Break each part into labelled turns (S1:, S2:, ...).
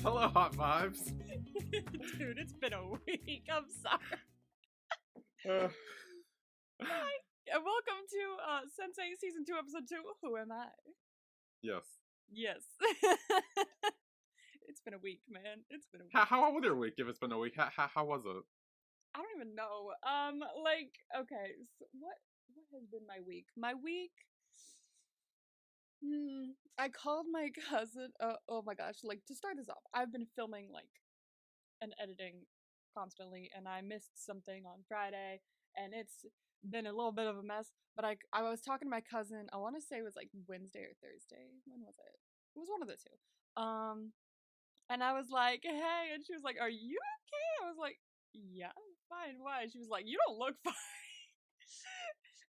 S1: Hello, Hot Vibes.
S2: Dude, it's been a week. I'm sorry. Hi, and welcome to Sensei Season 2, Episode 2. Who am I?
S1: Yes.
S2: Yes. It's been a week, man. It's been a week.
S1: How was your week? If it's been a week, how was it?
S2: I don't even know. Okay, so what has been my week? My week. I called my cousin. Oh my gosh! Like, to start this off, I've been filming and editing constantly, and I missed something on Friday, and it's been a little bit of a mess. But I was talking to my cousin. I want to say it was like Wednesday or Thursday. When was it? It was one of the two. And I was like, hey, and she was like, are you okay? I was like, yeah, I'm fine. Why? She was like, you don't look fine.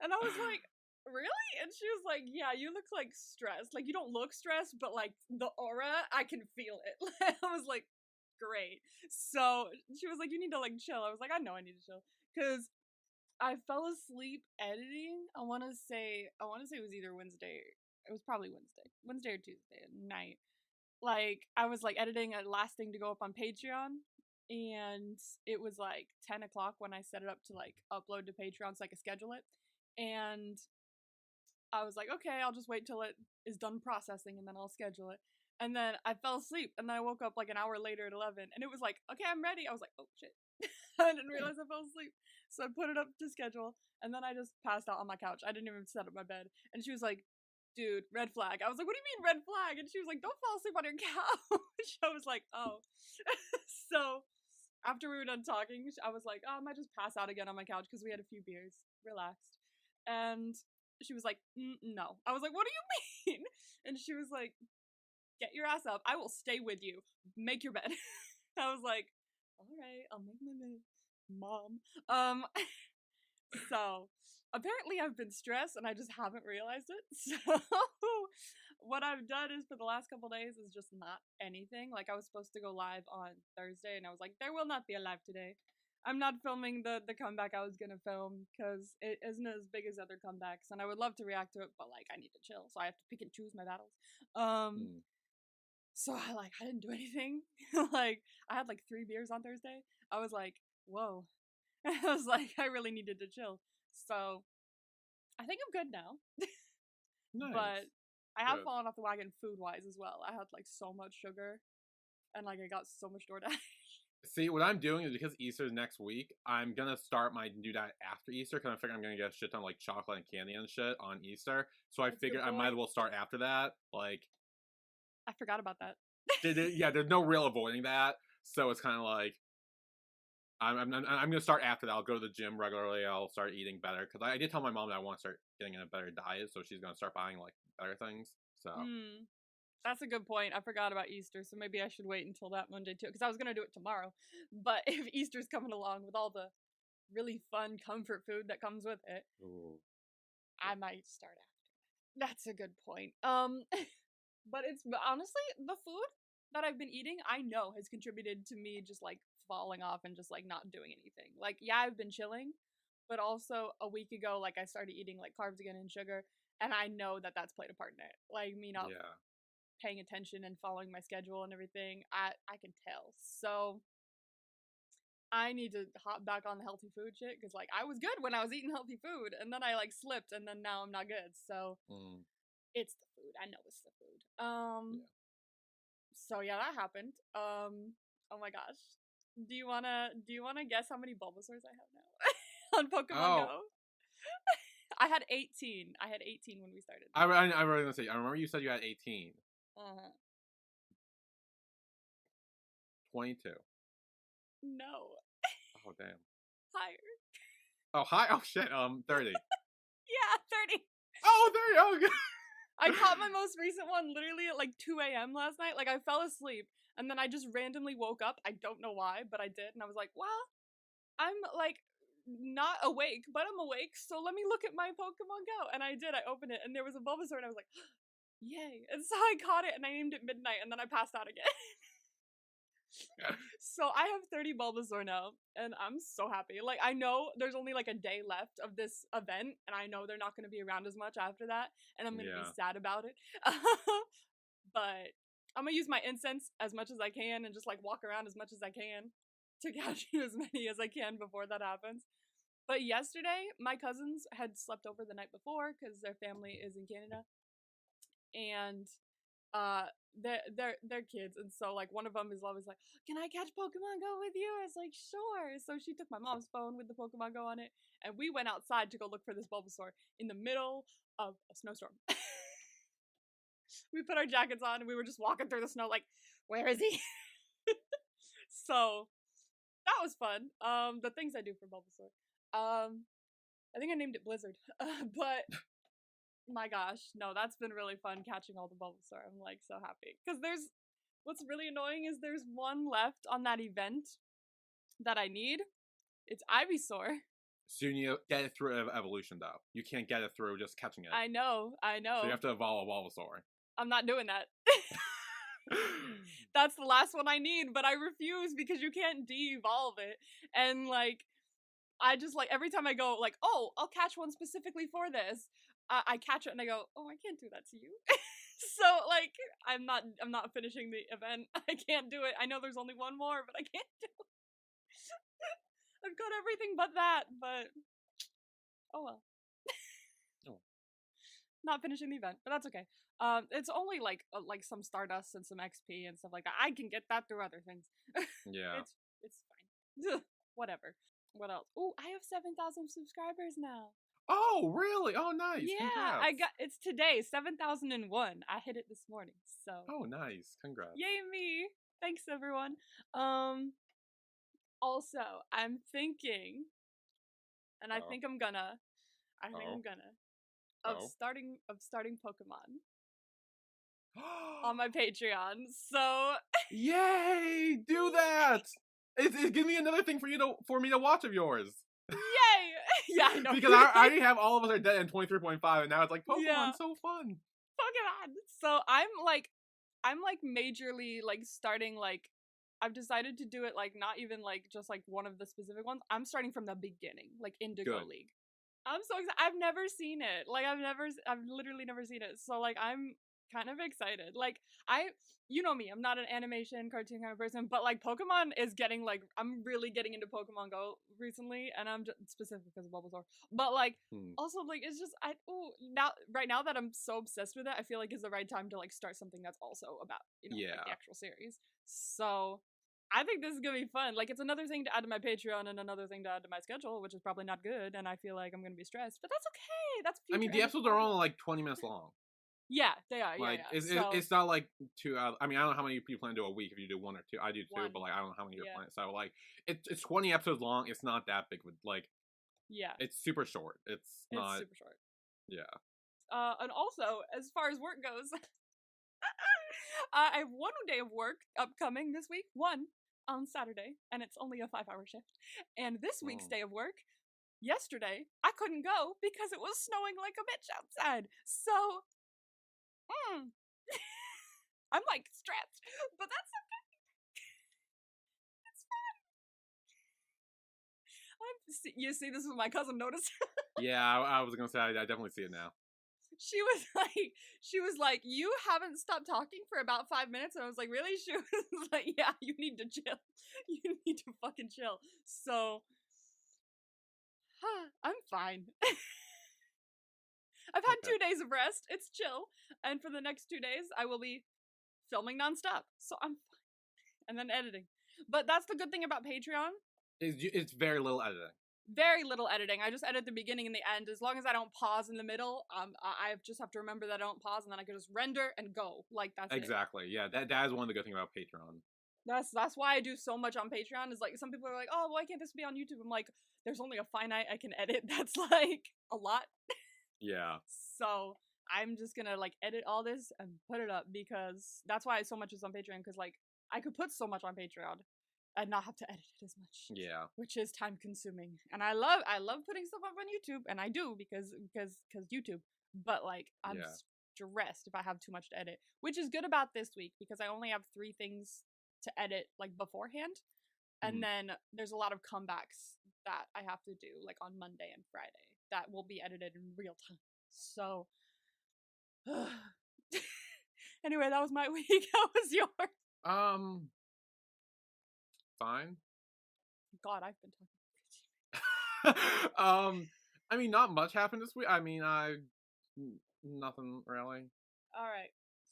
S2: And I was like, really? And she was like, yeah, you look like stressed. Like, you don't look stressed, but like the aura, I can feel it. I was like, great. So she was like, you need to like chill. I was like, I know I need to chill. Because I fell asleep editing. I want to say it was either Wednesday. It was probably Wednesday or Tuesday at night. Like, I was like editing a last thing to go up on Patreon, and it was like 10 o'clock when I set it up to like upload to Patreon so I could schedule it. And I was like, okay, I'll just wait till it is done processing and then I'll schedule it. And then I fell asleep, and then I woke up like an hour later at 11, and it was like, okay, I'm ready. I was like, oh shit. I didn't realize I fell asleep. So I put it up to schedule, and then I just passed out on my couch. I didn't even set up my bed. And she was like, dude, red flag. I was like, what do you mean red flag? And she was like, don't fall asleep on your couch. I was like, oh. So after we were done talking, I was like, oh, I might just pass out again on my couch because we had a few beers, relaxed. And she was like, no. I was like, what do you mean? And she was like, get your ass up. I will stay with you. Make your bed. I was like, all right, I'll make my bed, Mom. So apparently I've been stressed and I just haven't realized it. So what I've done is for the last couple days is just not anything. Like, I was supposed to go live on Thursday, and I was like, there will not be a live today. I'm not filming the comeback I was gonna film because it isn't as big as other comebacks, and I would love to react to it, but like, I need to chill, so I have to pick and choose my battles. So I didn't do anything. Like, I had like 3 beers on Thursday. I was like, whoa. I was like, I really needed to chill. So I think I'm good now.
S1: Nice.
S2: But I have fallen off the wagon food-wise as well. I had like so much sugar, and like I got so much DoorDash.
S1: See, what I'm doing is because Easter's next week, I'm gonna start my new diet after Easter because I figure I'm gonna get a shit ton of like chocolate and candy and shit on Easter. So I figured I might as well start after that. Like,
S2: I forgot about that.
S1: Yeah, there's no real avoiding that. So it's kind of like I'm gonna start after that. I'll go to the gym regularly. I'll start eating better because I did tell my mom that I want to start getting in a better diet, so she's gonna start buying like better things. So
S2: that's a good point. I forgot about Easter, so maybe I should wait until that Monday too, because I was gonna do it tomorrow. But if Easter's coming along with all the really fun comfort food that comes with it, I might start after. That's a good point. But honestly, the food that I've been eating, I know has contributed to me just like falling off and just like not doing anything. Like, yeah, I've been chilling, but also a week ago, like, I started eating like carbs again and sugar, and I know that that's played a part in it. Like, me not paying attention and following my schedule and everything, I can tell. So I need to hop back on the healthy food shit, because like, I was good when I was eating healthy food, and then I like slipped, and then now I'm not good. So it's the food. I know it's the food. So yeah, that happened. Oh my gosh. Do you wanna guess how many Bulbasaurs I have now on Pokemon Go? I had 18. I had 18 when we started.
S1: I was gonna say, I remember you said you had 18. 22.
S2: No.
S1: Oh damn.
S2: Higher.
S1: Oh hi. Oh shit. 30.
S2: Yeah, 30.
S1: Oh, 30. Oh god.
S2: I caught my most recent one literally at like 2 a.m. last night. Like, I fell asleep, and then I just randomly woke up. I don't know why, but I did. And I was like, well, I'm like not awake, but I'm awake. So let me look at my Pokemon Go. And I did. I opened it, and there was a Bulbasaur, and I was like, yay. And so I caught it, and I named it Midnight, and then I passed out again. So I have 30 Bulbasaur now, and I'm so happy. Like, I know there's only like a day left of this event, and I know they're not going to be around as much after that, and I'm going to be sad about it. But I'm gonna use my incense as much as I can and just like walk around as much as I can to catch as many as I can before that happens. But yesterday, my cousins had slept over the night before because their family is in Canada, and they're kids, and so like one of them is always like, "Can I catch Pokemon Go with you?" I was like, "Sure." So she took my mom's phone with the Pokemon Go on it, and we went outside to go look for this Bulbasaur in the middle of a snowstorm. We put our jackets on and we were just walking through the snow, like, "Where is he?" So that was fun. The things I do for Bulbasaur. I think I named it Blizzard, but my gosh, no, that's been really fun catching all the Bulbasaur. I'm like so happy because what's really annoying is there's one left on that event that I need. It's Ivysaur.
S1: So you need to get it through evolution, though. You can't get it through just catching it.
S2: I know.
S1: So you have to evolve a Bulbasaur.
S2: I'm not doing that. That's the last one I need, but I refuse because you can't de-evolve it. And like, I just like every time I go like, oh, I'll catch one specifically for this. I catch it and I go, oh, I can't do that to you. So like, I'm not finishing the event. I can't do it. I know there's only one more, but I can't do it. I've got everything but that, but oh well.
S1: Oh.
S2: Not finishing the event, but that's okay. It's only like some Stardust and some XP and stuff like that. I can get that through other things.
S1: Yeah.
S2: It's fine. Whatever. What else? Oh, I have 7,000 subscribers now.
S1: Oh, really? Oh, nice.
S2: Yeah,
S1: Congrats.
S2: it's today, 7,001. I hit it this morning. So.
S1: Oh, nice. Congrats.
S2: Yay me. Thanks everyone. Also, I'm thinking and I think I'm gonna starting Pokemon on my Patreon. So
S1: yay! Do that. It's give me another thing for me to watch of yours.
S2: Yay! Yeah, I know.
S1: Because I already have All of Us Are Dead in 23.5, and now it's like Pokemon,
S2: Yeah.
S1: so fun.
S2: Pokemon. So I'm like majorly like starting like I've decided to do it like not even like just like one of the specific ones. I'm starting from the beginning, like Indigo League. I'm so excited. I've never seen it. Like I've literally never seen it. So like I'm kind of excited. Like you know me, I'm not an animation cartoon kind of person, but like Pokemon is getting like I'm really getting into Pokemon Go recently, and I'm just specifically because of Bulbasaur. But like also like it's just right now that I'm so obsessed with it, I feel like is the right time to like start something that's also about like the actual series. So I think this is gonna be fun. Like it's another thing to add to my Patreon and another thing to add to my schedule, which is probably not good, and I feel like I'm gonna be stressed, but that's okay. That's future.
S1: I mean, the episodes are only like 20 minutes long.
S2: Yeah, they are.
S1: Like,
S2: yeah.
S1: it's not like 2 hours. I mean, I don't know how many people plan to do a week if you do 1 or 2. I do 2,
S2: One.
S1: but like I don't know how many you're planning. So like, it's 20 episodes long. It's not that big. Like,
S2: yeah,
S1: it's super short. It's not
S2: super short.
S1: Yeah.
S2: And also as far as work goes, I have one day of work upcoming this week. One on Saturday, and it's only a 5-hour shift. And this week's day of work, yesterday, I couldn't go because it was snowing like a bitch outside. So, I'm like stressed, but that's okay. It's fine. You see, this is what my cousin noticed.
S1: Yeah, I was gonna say I definitely see it now.
S2: She was like, you haven't stopped talking for about 5 minutes, and I was like, really? She was like, yeah, you need to chill. You need to fucking chill. So, I'm fine. I've had 2 days of rest. It's chill, and for the next 2 days, I will be filming nonstop. So I'm fine, and then editing. But that's the good thing about Patreon.
S1: It's very little editing.
S2: Very little editing. I just edit the beginning and the end. As long as I don't pause in the middle, I just have to remember that I don't pause, and then I can just render and go. Like that's
S1: exactly.
S2: It.
S1: Yeah, that is one of the good things about Patreon.
S2: That's why I do so much on Patreon. Is like some people are like, oh, why can't this be on YouTube? I'm like, there's only a finite I can edit. That's like a lot.
S1: Yeah.
S2: So I'm just gonna like edit all this and put it up because that's why so much is on Patreon. Because like I could put so much on Patreon and not have to edit it as much.
S1: Yeah.
S2: Which is time consuming. And I love putting stuff up on YouTube, and I do because YouTube. But like I'm stressed if I have too much to edit. Which is good about this week because I only have 3 things to edit like beforehand. And then there's a lot of comebacks that I have to do like on Monday and Friday that will be edited in real time. So Anyway, that was my week. How was yours?
S1: Um, fine.
S2: God, I've been talking.
S1: I mean, not much happened this week. I mean, nothing really.
S2: All right.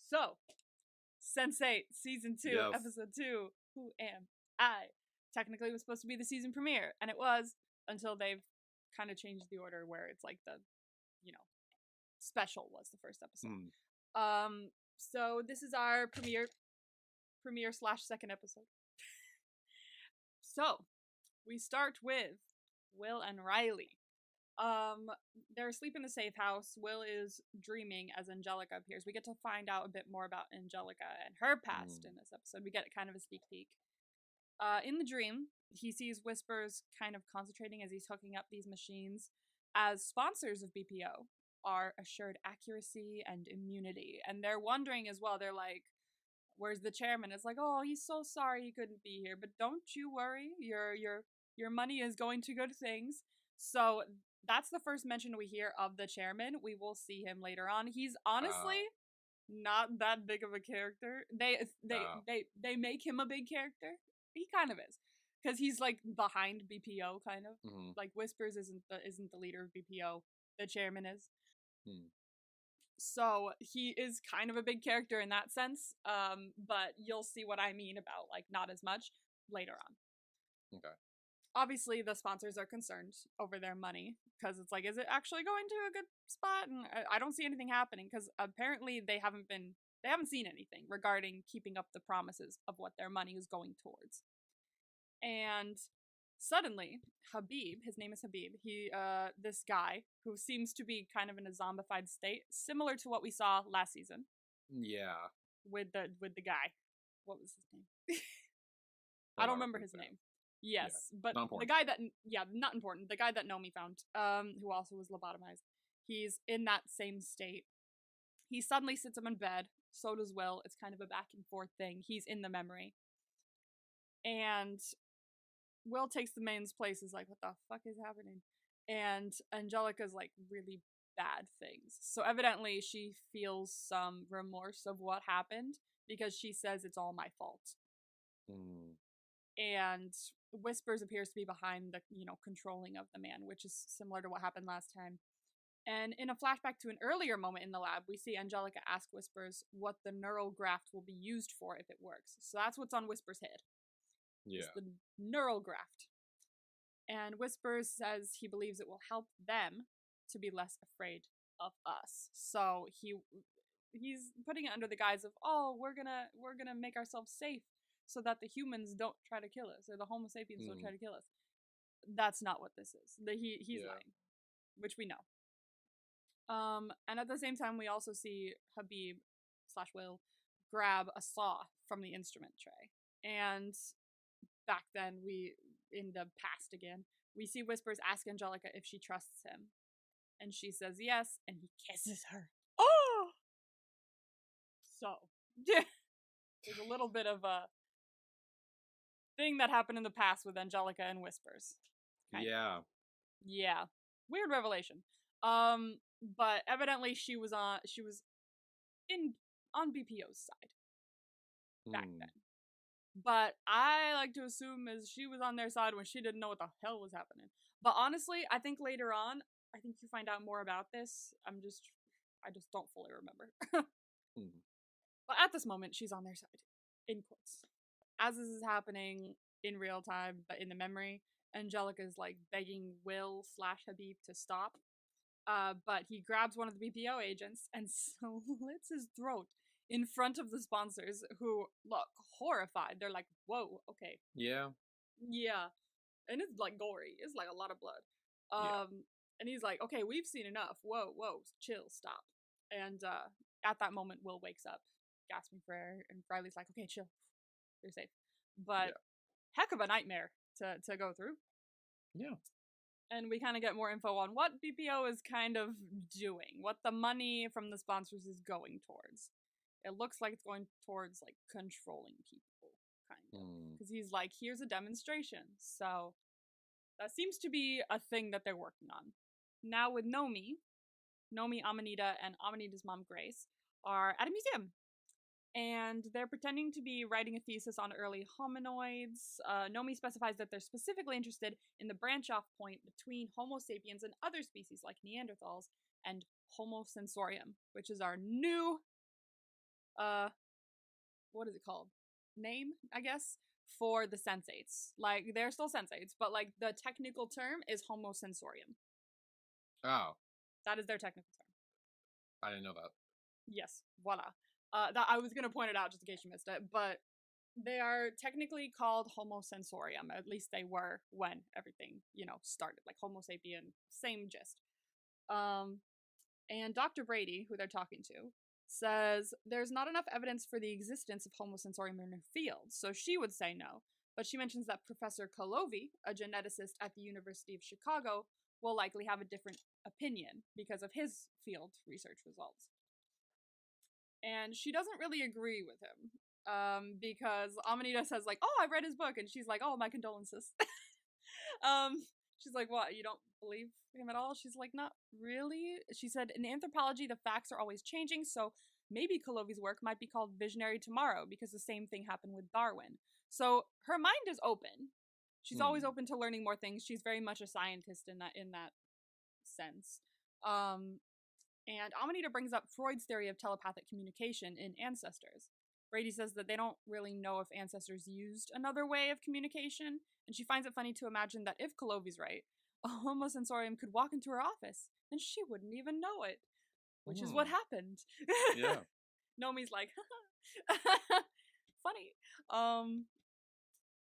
S2: So, Sense8, Season 2,
S1: Yes.
S2: Episode 2, Who Am I? Technically, it was supposed to be the season premiere, and it was until they've kind of changed the order where it's like the, special was the first episode. So this is our premiere/second episode. So, we start with Will and Riley. They're asleep in the safe house. Will is dreaming as Angelica appears. We get to find out a bit more about Angelica and her past in this episode. We get kind of a sneak peek. In the dream, he sees Whispers kind of concentrating as he's hooking up these machines. As sponsors of BPO are assured accuracy and immunity, and they're wondering as well. They're like, "Where's the chairman?" It's like, "Oh, he's so sorry he couldn't be here, but don't you worry. Your money is going to good things." So that's the first mention we hear of the chairman. We will see him later on. He's honestly not that big of a character. They make him a big character. He kind of is, because he's like behind BPO, kind of. Like Whispers isn't the leader of BPO. The chairman is. So he is kind of a big character in that sense. But you'll see what I mean about like not as much later on.
S1: Okay.
S2: Obviously, the sponsors are concerned over their money because it's like, is it actually going to a good spot? And I don't see anything happening because apparently they haven't seen anything regarding keeping up the promises of what their money is going towards. And suddenly, Habib, his name is Habib, this guy who seems to be kind of in a zombified state, similar to what we saw last season.
S1: Yeah.
S2: With the guy. What was his name? I don't remember his name. Yes, yeah, but the guy that, not important, the guy that Nomi found, who also was lobotomized, he's in that same state. He suddenly sits up in bed, so does Will. It's kind of a back and forth thing. He's in the memory. And Will takes the man's place, is like, what the fuck is happening? And Angelica's like, really bad things. So evidently she feels some remorse of what happened, because she says it's all my fault. And Whispers appears to be behind the, controlling of the man, which is similar to what happened last time. And in a flashback to an earlier moment in the lab, we see Angelica ask Whispers what the neural graft will be used for if it works. So that's what's on Whispers' head. Yeah. It's the neural graft. And Whispers says he believes it will help them to be less afraid of us. So he's putting it under the guise of, oh, we're gonna make ourselves safe, so that the humans don't try to kill us, or the Homo sapiens don't try to kill us. That's not what this is. He's lying, which we know. And at the same time, we also see Habib/Will grab a saw from the instrument tray. And back then, in the past again, we see Whispers ask Angelica if she trusts him. And she says yes, and he kisses her. Oh! So, there's a little bit of a thing that happened in the past with Angelica and Whispers.
S1: Yeah.
S2: Yeah. Weird revelation. But evidently she was on BPO's side back then. But I like to assume is she was on their side when she didn't know what the hell was happening. But honestly, I think later on, I think you find out more about this. I just don't fully remember. But at this moment, she's on their side, in quotes. As this is happening in real time, but in the memory, Angelica's like begging Will/Habib to stop. But he grabs one of the BPO agents and slits his throat in front of the sponsors, who look horrified. They're like, whoa, okay.
S1: Yeah.
S2: Yeah. And it's like gory. It's like a lot of blood. And he's like, okay, we've seen enough. Whoa, chill, stop. And at that moment, Will wakes up, gasping for air, and Riley's like, okay, chill. You're safe. But heck of a nightmare to go through.
S1: Yeah.
S2: And we kind of get more info on what BPO is kind of doing, what the money from the sponsors is going towards. It looks like it's going towards, like, controlling people, kind of. Because he's like, here's a demonstration. So that seems to be a thing that they're working on. Now with Nomi, Amanita, and Amanita's mom, Grace, are at a museum. and they're pretending to be writing a thesis on early hominoids. Nomi specifies that they're specifically interested in the branch-off point between Homo sapiens and other species like Neanderthals and Homo sensorium, which is our new, what is it called? Name, I guess, for the sensates. Like, they're still sensates, but like the technical term is Homo sensorium.
S1: Oh,
S2: That is their technical term.
S1: I didn't know that.
S2: Yes, voila. That I was gonna point it out just in case you missed it, but they are technically called Homo sensorium. At least they were when everything, started. Like Homo sapien, same gist. And Dr. Brady, who they're talking to, says there's not enough evidence for the existence of Homo sensorium in her field, so she would say no. But she mentions that Professor Kalovi, a geneticist at the University of Chicago, will likely have a different opinion because of his field research results. And she doesn't really agree with him, because Amanita says, like, oh, I've read his book, and she's like, oh, my condolences. She's like, what, you don't believe him at all? She's like, not really. She said, in anthropology, the facts are always changing, so maybe Kalovi's work might be called visionary tomorrow, because the same thing happened with Darwin. So her mind is open. She's always open to learning more things. She's very much a scientist in that sense. And Amanita brings up Freud's theory of telepathic communication in Ancestors. Brady says that they don't really know if ancestors used another way of communication, and she finds it funny to imagine that if Kalovi's right, a Homo sensorium could walk into her office, and she wouldn't even know it, which is what happened.
S1: Yeah.
S2: Nomi's like, funny.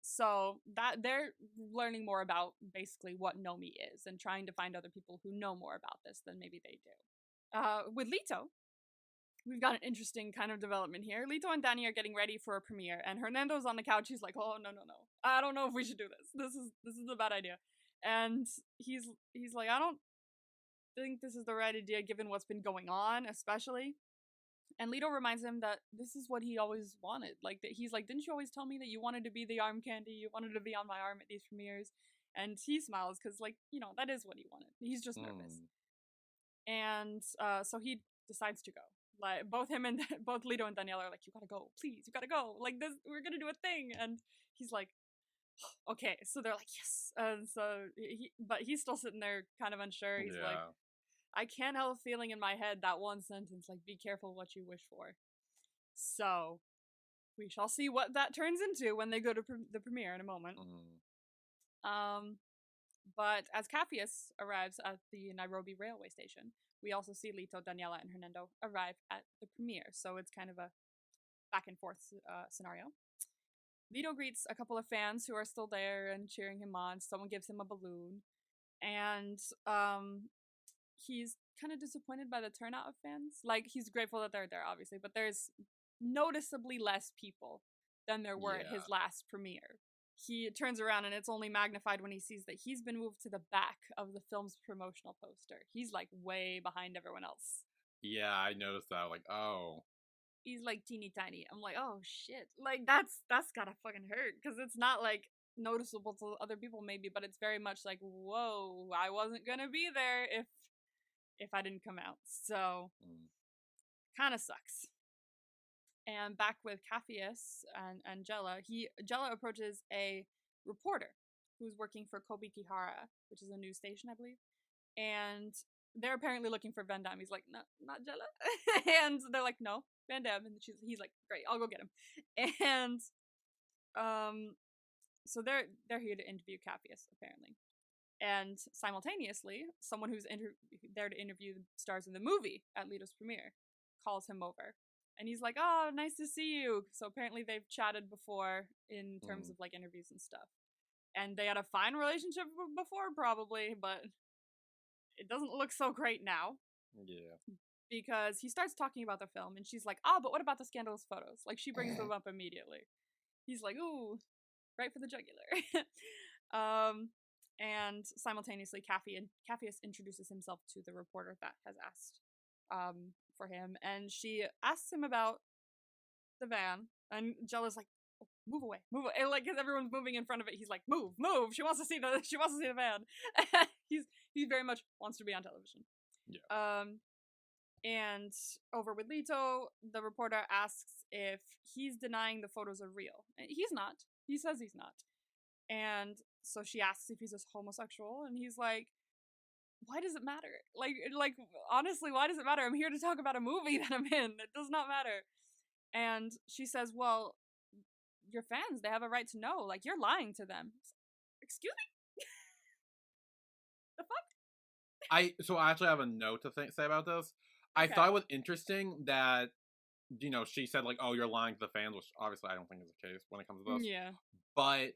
S2: So that they're learning more about basically what Nomi is and trying to find other people who know more about this than maybe they do. With Lito, we've got an interesting kind of development here. Lito and Danny are getting ready for a premiere, and Hernando's on the couch. He's like, "Oh no! I don't know if we should do this. This is a bad idea." And he's like, "I don't think this is the right idea given what's been going on, especially." And Lito reminds him that this is what he always wanted. Like that, he's like, "Didn't you always tell me that you wanted to be the arm candy? You wanted to be on my arm at these premieres?" And he smiles because, like, that is what he wanted. He's just nervous. And so he decides to go. Like both Lito and Daniela are like, "You gotta go, please, you gotta go. Like this, we're gonna do a thing." And he's like, "Okay." So they're like, "Yes." And so but he's still sitting there, kind of unsure. He's like, "I can't help feeling in my head that one sentence, like, be careful what you wish for." So we shall see what that turns into when they go to the premiere in a moment. But as Capheus arrives at the Nairobi railway station, we also see Lito, Daniela, and Hernando arrive at the premiere. So it's kind of a back and forth scenario. Lito greets a couple of fans who are still there and cheering him on. Someone gives him a balloon. And he's kind of disappointed by the turnout of fans. Like, he's grateful that they're there, obviously, but there's noticeably less people than there were at his last premiere. He turns around and it's only magnified when he sees that he's been moved to the back of the film's promotional poster. He's like way behind everyone else.
S1: Yeah, I noticed that. Like, oh.
S2: He's like teeny tiny. I'm like, oh shit. Like that's gotta fucking hurt because it's not like noticeable to other people maybe, but it's very much like, whoa, I wasn't gonna be there if I didn't come out. So kind of sucks. And back with Capheus and Jella, Jella approaches a reporter who's working for Kobe Kihara, which is a news station, I believe. And they're apparently looking for Van Damme. He's like, no, not Jella. And they're like, no, Van Damme. And he's like, great, I'll go get him. And so they're here to interview Capheus, apparently. And simultaneously, someone who's there to interview the stars in the movie at Lito's premiere calls him over. And he's like, oh, nice to see you. So apparently they've chatted before in terms of like interviews and stuff. And they had a fine relationship before, probably, but it doesn't look so great now.
S1: Yeah.
S2: Because he starts talking about the film and she's like, but what about the scandalous photos? Like she brings them up immediately. He's like, ooh, right for the jugular. And simultaneously, Capheus introduces himself to the reporter that has asked for him, and she asks him about the van, and Jella's like, oh, move away. And like, because everyone's moving in front of it, he's like, move. She wants to see the van. he very much wants to be on television.
S1: Yeah.
S2: And over with Lito, the reporter asks if he's denying the photos are real. He's not. He says he's not. And so she asks if he's a homosexual, and he's like, "Why does it matter? Like honestly, why does it matter? I'm here to talk about a movie that I'm in. It does not matter." And she says, "Well, your fans, they have a right to know. Like, you're lying to them." Excuse me? The fuck?
S1: So I actually have a note to say about this. I
S2: Okay.
S1: thought it was interesting that she said like, "Oh, you're lying to the fans," which obviously I don't think is the case when it comes to this.
S2: Yeah.
S1: But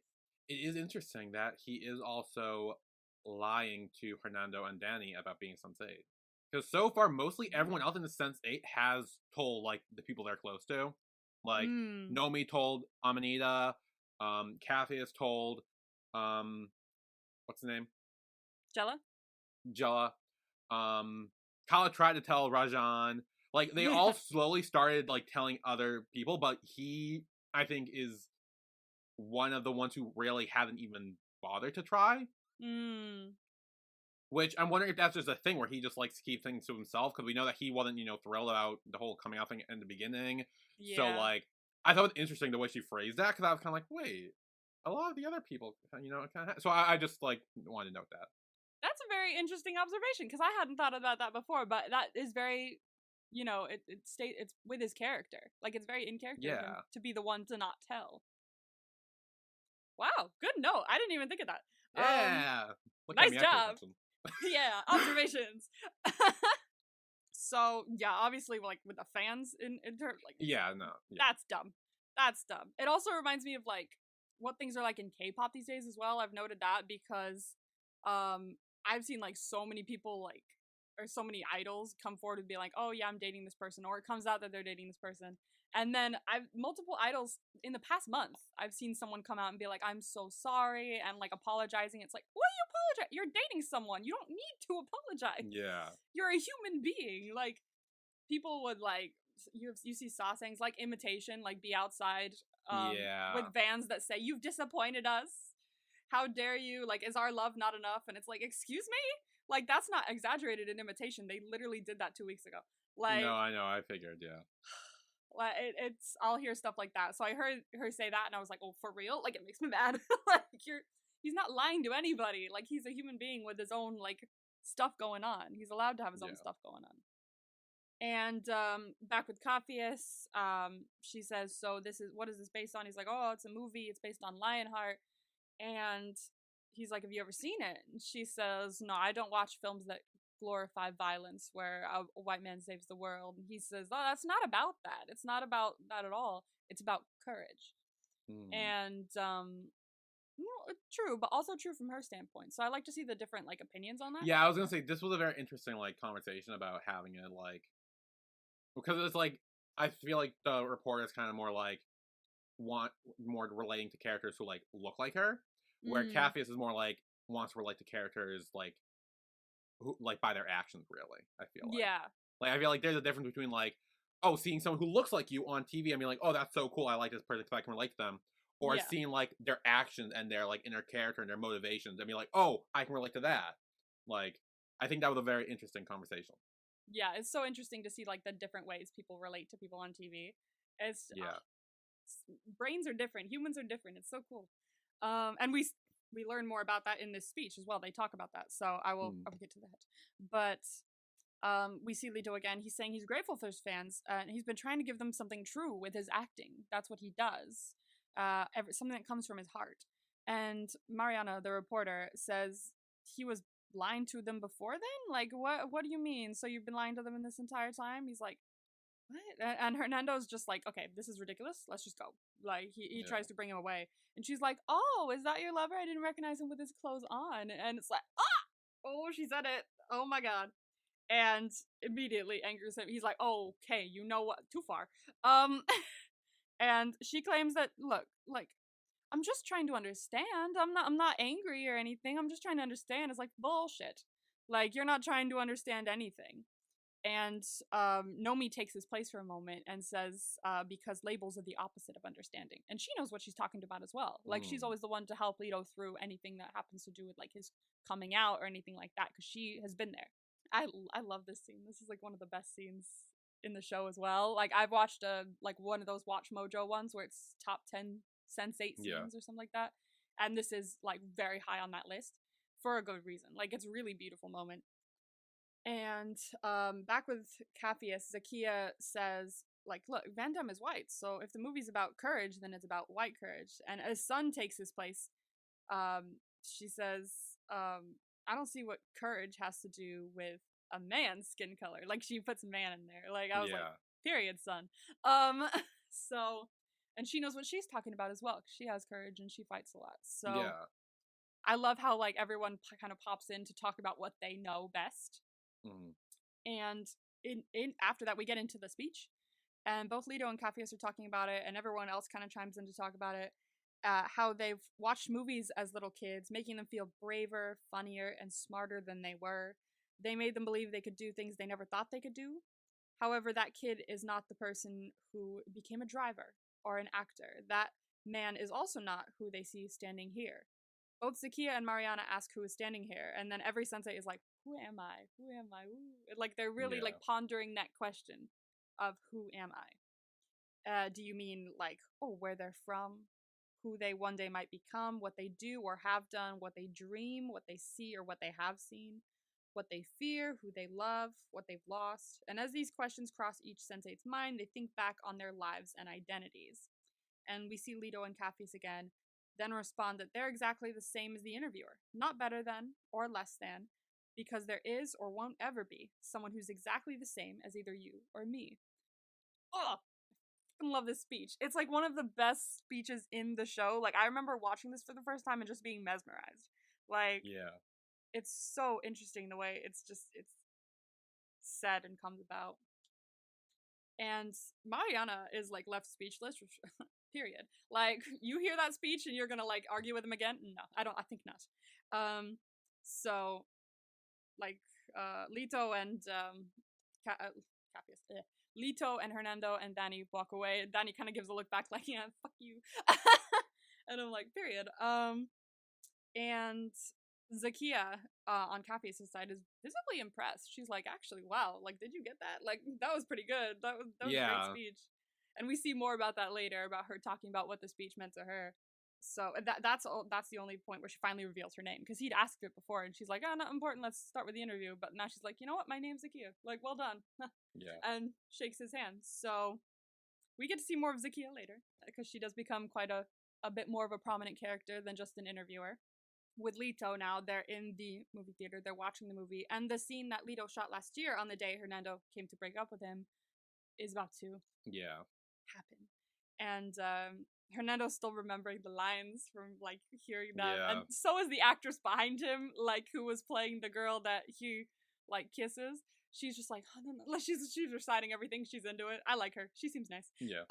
S1: it is interesting that he is also lying to Hernando and Danny about being Sense 8. Because so far, mostly everyone else in the Sense 8 has told like the people they're close to. Like
S2: Mm.
S1: Nomi told Amanita, Kathy has told what's the name?
S2: Jella?
S1: Jella. Kala tried to tell Rajan. Like they all slowly started like telling other people, but he I think is one of the ones who really haven't even bothered to try.
S2: Mm.
S1: Which I'm wondering if that's just a thing where he just likes to keep things to himself, because we know that he wasn't, thrilled about the whole coming out thing in the beginning. So
S2: Yeah.
S1: like, I thought it was interesting the way she phrased that, because I was kind of like, wait, a lot of the other people, kind of. So I just like wanted to note that.
S2: That's a very interesting observation, because I hadn't thought about that before, but that is very, it's with his character. Like, it's very in character of him
S1: Yeah,
S2: to be the one to not tell. Wow, good note. I didn't even think of that.
S1: yeah. Look at
S2: Nice
S1: me, I pay
S2: job.
S1: attention.
S2: Yeah, observations. So yeah, obviously, like with the fans in terms, like
S1: Yeah, no, yeah,
S2: that's dumb. That's dumb. It also reminds me of like what things are like in K-pop these days as well. I've noted that because I've seen like so many people like or so many idols come forward and be like, "Oh yeah, I'm dating this person," or it comes out that they're dating this person. And then I've multiple idols in the past month. I've seen someone come out and be like, "I'm so sorry," and like apologizing. It's like, "What are you apologize? You're dating someone. You don't need to apologize.
S1: yeah,
S2: You're a human being." Like people would like you see sasaengs like imitation, like be outside with
S1: yeah,
S2: vans that say, "You've disappointed us. How dare you? Like, is our love not enough?" And it's like, excuse me? Like, that's not exaggerated in imitation. They literally did that 2 weeks ago.
S1: no,
S2: Like,
S1: I know, I figured, yeah,
S2: it's I'll hear stuff like that. So I heard her say that, and I was like, "Oh, for real?" Like, it makes me mad. Like, he's not lying to anybody. Like, he's a human being with his own like stuff going on. He's allowed to have his own
S1: yeah,
S2: stuff going on. And back with Capheus, she says, "So this is what is this based on?" He's like, "Oh, it's a movie. It's based on Lionheart." And he's like, "Have you ever seen it?" And she says, "No, I don't watch films that glorify violence where a white man saves the world." And he says, "Oh, that's not about that. It's not about that at all. It's about courage."
S1: mm.
S2: And true, but also true from her standpoint. So I like to see the different like opinions on that.
S1: Yeah. I was gonna say this was a very interesting like conversation about having it like, because it's like I feel like the reporter is kind of more like want more relating to characters who like look like her, where
S2: Mm,
S1: Capheus is more like wants to relate to characters like who like by their actions. Really, I feel
S2: yeah,
S1: like I feel like there's a difference between like, oh, seeing someone who looks like you on TV and being like, oh, that's so cool, I like this person because I can relate to them, or
S2: yeah.
S1: seeing like their actions and their like inner character and their motivations and be like, oh, I can relate to that. Like, I think that was a very interesting conversation.
S2: Yeah, it's so interesting to see like the different ways people relate to people on TV. It's
S1: Yeah.
S2: brains are different, humans are different. It's so cool. And we learn more about that in this speech as well. They talk about that, so
S1: Mm.
S2: I will get to that. But we see Lito again. He's saying he's grateful for his fans, and he's been trying to give them something true with his acting. That's what he does. Something that comes from his heart. And Mariana, the reporter, says he was lying to them before then. Like, what do you mean? So you've been lying to them in this entire time? He's like, what? And Hernando's just like, okay, this is ridiculous. Let's just go. Like, he
S1: Yeah.
S2: tries to bring him away. And she's like, oh, is that your lover? I didn't recognize him with his clothes on. And it's like, ah! Oh, she said it. Oh my god. And immediately angers him. He's like, oh, okay, you know what? Too far. Um, and she claims that, look, like, I'm just trying to understand. I'm not angry or anything. I'm just trying to understand. It's like bullshit. Like, you're not trying to understand anything. And Nomi takes his place for a moment and says, because labels are the opposite of understanding. And she knows what she's talking about as well. Like, she's
S1: Mm.
S2: always the one to help Lito through anything that happens to do with, like, his coming out or anything like that, because she has been there. I love this scene. This is like one of the best scenes in the show as well. Like I've watched like one of those Watch Mojo ones where it's top 10 Sense8
S1: Yeah.
S2: scenes or something like that. And this is like very high on that list for a good reason. Like it's a really beautiful moment. And back with Capheus, Zakia says, like, look, Van Damme is white, so if the movie's about courage, then it's about white courage. And as Sun takes his place, she says, I don't see what courage has to do with a man's skin color. Like she puts man in there. Like I was like,
S1: Yeah.
S2: period, Sun. Um, so, and she knows what she's talking about as well. 'Cause she has courage and she fights a lot. So
S1: Yeah.
S2: I love how like everyone kind of pops in to talk about what they know best.
S1: Mm.
S2: And in after that, we get into the speech, and both Lito and Capheus are talking about it, and everyone else kind of chimes in to talk about it. How they've watched movies as little kids, making them feel braver, funnier, and smarter than they were. They made them believe they could do things they never thought they could do. However, that kid is not the person who became a driver or an actor. That man is also not who they see standing here. Both Zakia and Mariana ask who is standing here, and then every sensei is like, "Who am I? Who am I?" Ooh. Like they're really
S1: Yeah.
S2: like pondering that question of who am I? Do you mean like, oh, where they're from, who they one day might become, what they do or have done, what they dream, what they see or what they have seen, what they fear, who they love, what they've lost? And as these questions cross each sensei's mind, they think back on their lives and identities. And we see Lito and Capheus again, then respond that they're exactly the same as the interviewer, not better than or less than, because there is or won't ever be someone who's exactly the same as either you or me. Oh, I love this speech. It's like one of the best speeches in the show. Like I remember watching this for the first time and just being mesmerized. Like
S1: Yeah.
S2: it's so interesting the way it's said and comes about. And Mariana is like left speechless, period. Like you hear that speech and you're gonna like argue with him again? No, I think not. So like Lito and Capheus, Lito and Hernando and Danny walk away. And Danny kind of gives a look back like, yeah, fuck you. And I'm like, period. And Zakia on Capheus' side is visibly impressed. She's like, actually, wow, like, did you get that? Like, that was pretty good. That was a great
S1: Yeah.
S2: speech. And we see more about that later, about her talking about what the speech meant to her. So that's the only point where she finally reveals her name, because he'd asked it before, and she's like, "Oh, not important. Let's start with the interview." But now she's like, "You know what? My name's Zakia. Like, well done,"
S1: Yeah.
S2: and shakes his hand. So we get to see more of Zakia later, because she does become quite a bit more of a prominent character than just an interviewer. With Lito now, they're in the movie theater, they're watching the movie, and the scene that Lito shot last year on the day Hernando came to break up with him is about to
S1: Yeah.
S2: happen. And Hernando's still remembering the lines from like hearing them,
S1: Yeah.
S2: and so is the actress behind him, like who was playing the girl that he like kisses. She's just like, oh, no. She's reciting everything. She's into it. I like her. She seems nice.
S1: Yeah.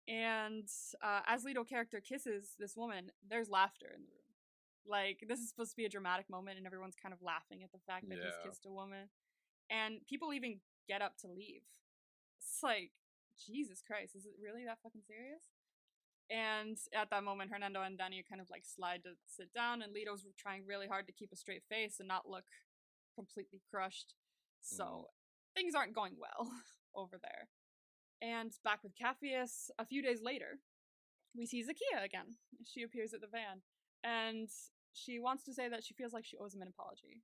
S2: And as Lito character kisses this woman, there's laughter in the room. Like this is supposed to be a dramatic moment, and everyone's kind of laughing at the fact that he's
S1: Yeah.
S2: kissed a woman, and people even get up to leave. It's like, Jesus Christ, is it really that fucking serious? And at that moment, Hernando and Danny kind of like slide to sit down, and Lito's trying really hard to keep a straight face and not look completely crushed. So things aren't going well over there. And back with Capheus, a few days later, we see Zakia again. She appears at the van, and she wants to say that she feels like she owes him an apology,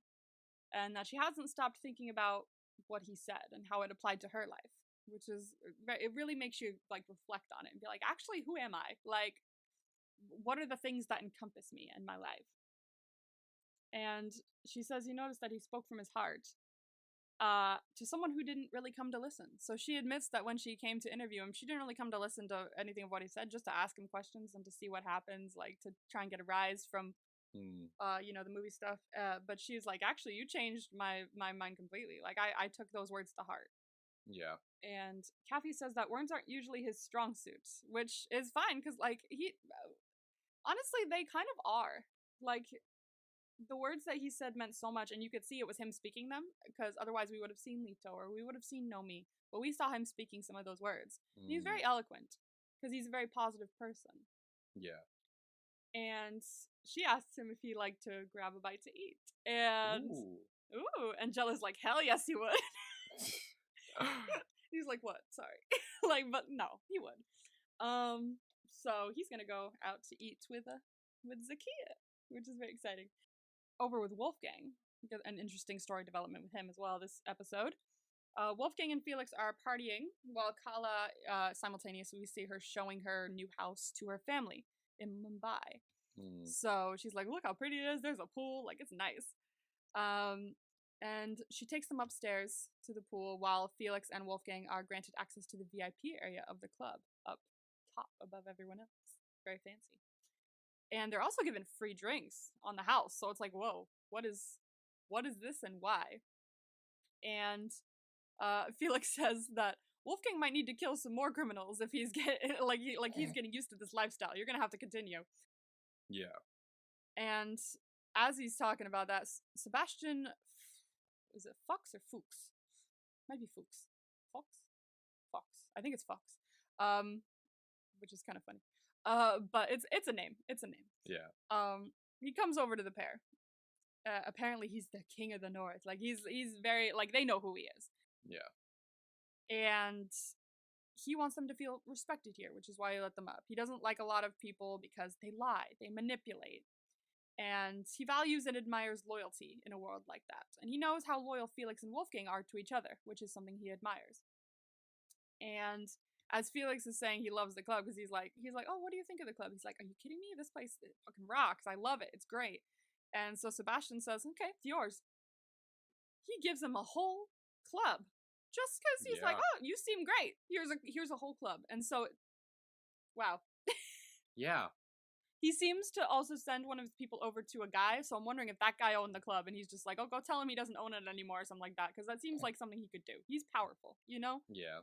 S2: and that she hasn't stopped thinking about what he said and how it applied to her life, which is, it really makes you like reflect on it and be like, actually, who am I? Like, what are the things that encompass me and my life? And she says, you notice that he spoke from his heart to someone who didn't really come to listen. So she admits that when she came to interview him, she didn't really come to listen to anything of what he said, just to ask him questions and to see what happens, like to try and get a rise from the movie stuff. But she's like, actually, you changed my mind completely. Like I took those words to heart.
S1: Yeah.
S2: And Kathy says that words aren't usually his strong suits, which is fine, because like he honestly, they kind of are. Like the words that he said meant so much, and you could see it was him speaking them, because otherwise we would have seen Lito or we would have seen Nomi, but we saw him speaking some of those words. And he's very eloquent, because he's a very positive person.
S1: Yeah.
S2: And she asked him if he liked to grab a bite to eat, and
S1: Ooh.
S2: Ooh, and Jella's like, hell yes, he would. He's like, what? Sorry. Like, but no, he would. So he's gonna go out to eat with Zakia, which is very exciting. Over with Wolfgang, an interesting story development with him as well this episode. Wolfgang and Felix are partying while Kala simultaneously we see her showing her new house to her family in Mumbai. So she's like, look how pretty it is. There's a pool. Like, it's nice. And she takes them upstairs to the pool while Felix and Wolfgang are granted access to the VIP area of the club up top above everyone else. Very fancy. And they're also given free drinks on the house. So it's like, whoa, what is this and why? And Felix says that Wolfgang might need to kill some more criminals if he's he's getting used to this lifestyle. You're gonna have to continue.
S1: Yeah.
S2: And as he's talking about that, Sebastian, is it Fox or Fuchs? Might be Fuchs. Fox? Fox. I think it's Fox. Which is kind of funny. But it's a name. It's a name.
S1: Yeah.
S2: He comes over to the pair. Apparently he's the king of the north. Like he's very like they know who he is.
S1: Yeah.
S2: And he wants them to feel respected here, which is why he let them up. He doesn't like a lot of people because they lie, they manipulate. And he values and admires loyalty in a world like that. And he knows how loyal Felix and Wolfgang are to each other, which is something he admires. And as Felix is saying he loves the club because he's like, oh, what do you think of the club? He's like, are you kidding me? This place fucking rocks. I love it. It's great. And so Sebastian says, okay, it's yours. He gives him a whole club just because he's like, oh, you seem great. Here's a whole club. And so, wow.
S1: Yeah.
S2: He seems to also send one of his people over to a guy, so I'm wondering if that guy owned the club, and he's just like, oh, go tell him he doesn't own it anymore or something like that, because that seems like something he could do. He's powerful, you know?
S1: Yeah.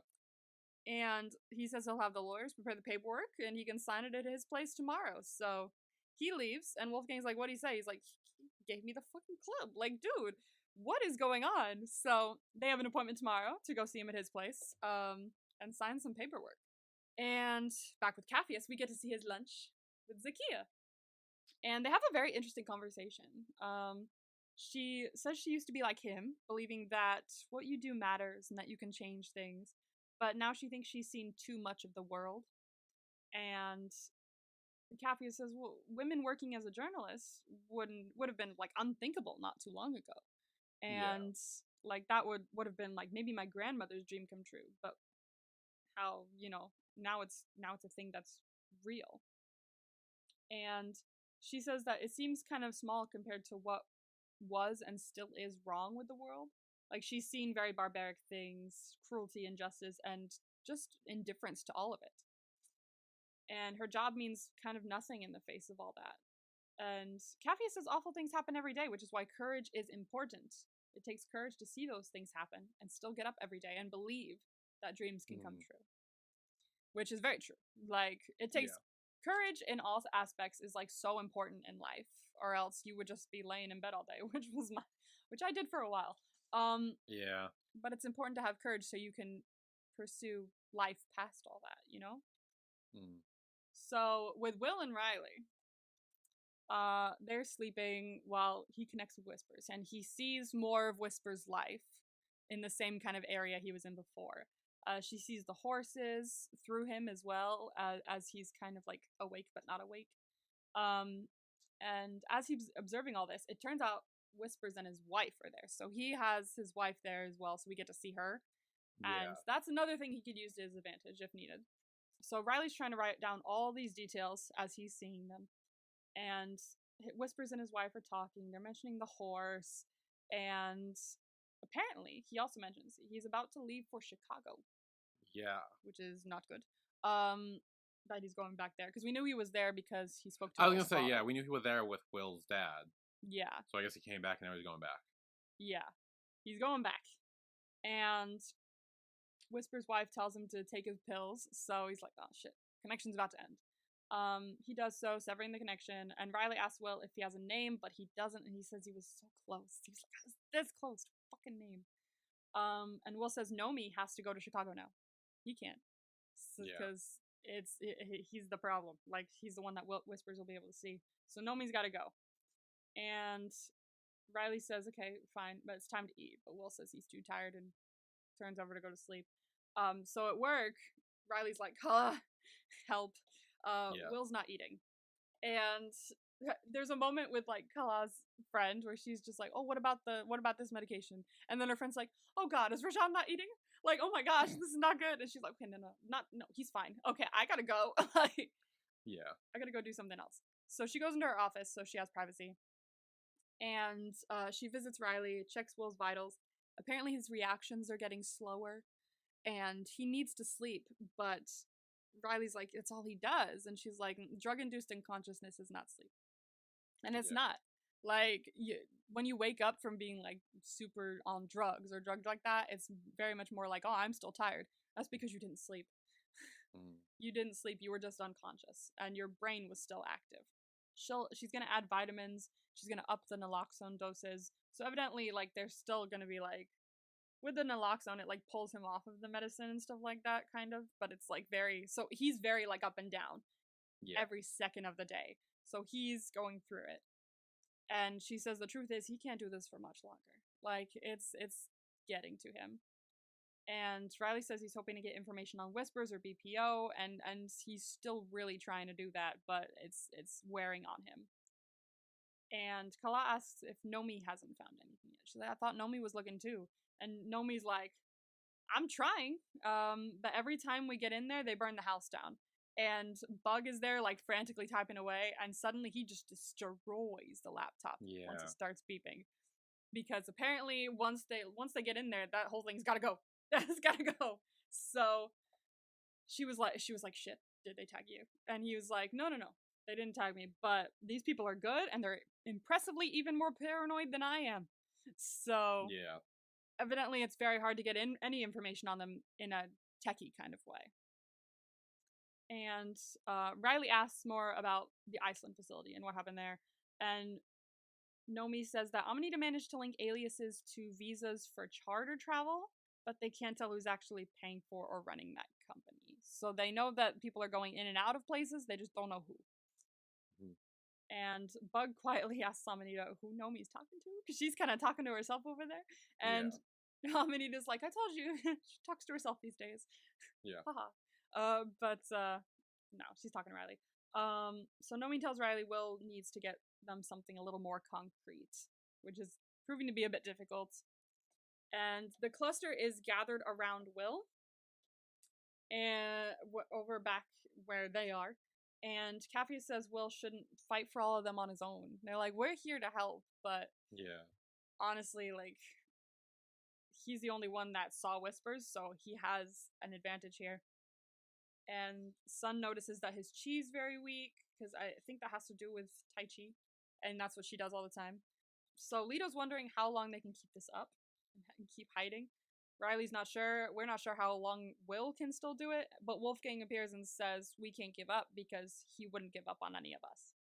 S2: And he says he'll have the lawyers prepare the paperwork, and he can sign it at his place tomorrow. So he leaves, and Wolfgang's like, what'd he say? He's like, he gave me the fucking club. Like, dude, what is going on? So they have an appointment tomorrow to go see him at his place, and sign some paperwork. And back with Capheus, we get to see his lunch with Zakia. And they have a very interesting conversation. She says she used to be like him, believing that what you do matters and that you can change things. But now she thinks she's seen too much of the world. And Capheus says, well, women working as a journalist would have been like unthinkable not too long ago. And like that would have been like maybe my grandmother's dream come true. But how, now it's a thing that's real. And she says that it seems kind of small compared to what was and still is wrong with the world. Like, she's seen very barbaric things, cruelty, injustice, and just indifference to all of it. And her job means kind of nothing in the face of all that. And Capheus says awful things happen every day, which is why courage is important. It takes courage to see those things happen and still get up every day and believe that dreams can come true. Which is very true. Like, it takes courage in all aspects is like so important in life, or else you would just be laying in bed all day, which I did for a while. But it's important to have courage so you can pursue life past all that, you know? So with Will and Riley, they're sleeping while he connects with Whispers, and he sees more of Whispers' life in the same kind of area he was in before. She sees the horses through him as well, as he's kind of like awake but not awake. And as he's observing all this, it turns out Whispers and his wife are there. So he has his wife there as well, so we get to see her. And that's another thing he could use to his advantage if needed. So Riley's trying to write down all these details as he's seeing them. And Whispers and his wife are talking. They're mentioning the horse. And apparently, he also mentions he's about to leave for Chicago.
S1: Yeah.
S2: Which is not good. That he's going back there. Because we knew he was there because he spoke to
S1: I was
S2: Will's
S1: going to say,
S2: father.
S1: we knew he was there with Will's dad.
S2: Yeah.
S1: So I guess he came back and now he's going back.
S2: Yeah. He's going back. And Whisper's wife tells him to take his pills. So he's like, oh shit. Connection's about to end. He does so, severing the connection, and Riley asks Will if he has a name, but he doesn't, and he says he was so close. He was like, I was this close to a fucking name. And Will says Nomi has to go to Chicago now. He can't. Because he's the problem. Like, he's the one that Whispers will be able to see. So Nomi's gotta go. And Riley says, okay, fine, but it's time to eat. But Will says he's too tired and turns over to go to sleep. So at work, Riley's like, help.
S1: Yeah.
S2: Will's not eating. And there's a moment with like Kala's friend where she's just like, oh, what about this medication? And then her friend's like, oh God, is Rajan not eating? Like, oh my gosh, this is not good. And she's like, okay, no, he's fine. Okay, I gotta go. Like,
S1: Yeah.
S2: I gotta go do something else. So she goes into her office so she has privacy. And she visits Riley, checks Will's vitals. Apparently his reactions are getting slower and he needs to sleep, but Riley's like, it's all he does. And she's like, drug-induced unconsciousness is not sleep. And it's
S1: Yeah.
S2: not. Like, when you wake up from being, like, super on drugs or drugged like that, it's very much more like, oh, I'm still tired. That's because you didn't sleep. You didn't sleep. You were just unconscious. And your brain was still active. She's going to add vitamins. She's going to up the naloxone doses. So evidently, like, they're still going to be, like, with the naloxone, it, like, pulls him off of the medicine and stuff like that, kind of. But it's, like, so he's very, like, up and down every second of the day. So he's going through it. And she says the truth is he can't do this for much longer. Like, it's getting to him. And Riley says he's hoping to get information on Whispers or BPO, and he's still really trying to do that, but it's wearing on him. And Kala asks if Nomi hasn't found anything yet. She's like, I thought Nomi was looking too. And Nomi's like, I'm trying, but every time we get in there, they burn the house down. And Bug is there, like, frantically typing away, and suddenly he just destroys the laptop once it starts beeping. Because apparently, once they get in there, that whole thing's gotta go. It's gotta go. So she was like, shit, did they tag you? And he was like, no, they didn't tag me, but these people are good, and they're impressively even more paranoid than I am. So evidently, it's very hard to get any information on them in a techie kind of way. And Riley asks more about the Iceland facility and what happened there. And Nomi says that Amanita managed to link aliases to visas for charter travel, but they can't tell who's actually paying for or running that company. So they know that people are going in and out of places, they just don't know who. And Bug quietly asks Amanita who Nomi's talking to, because she's kind of talking to herself over there. And Amanita's like, I told you, she talks to herself these days. Haha. But no, she's talking to Riley. So Nomi tells Riley Will needs to get them something a little more concrete, which is proving to be a bit difficult. And the cluster is gathered around Will, and over back where they are. And Kaffee says Will shouldn't fight for all of them on his own. They're like, we're here to help, but honestly, like, he's the only one that saw Whispers, so he has an advantage here. And Sun notices that his chi's very weak, because I think that has to do with Tai Chi, and that's what she does all the time. So Lito's wondering how long they can keep this up and keep hiding. Riley's not sure. We're not sure how long Will can still do it, but Wolfgang appears and says we can't give up because he wouldn't give up on any of us.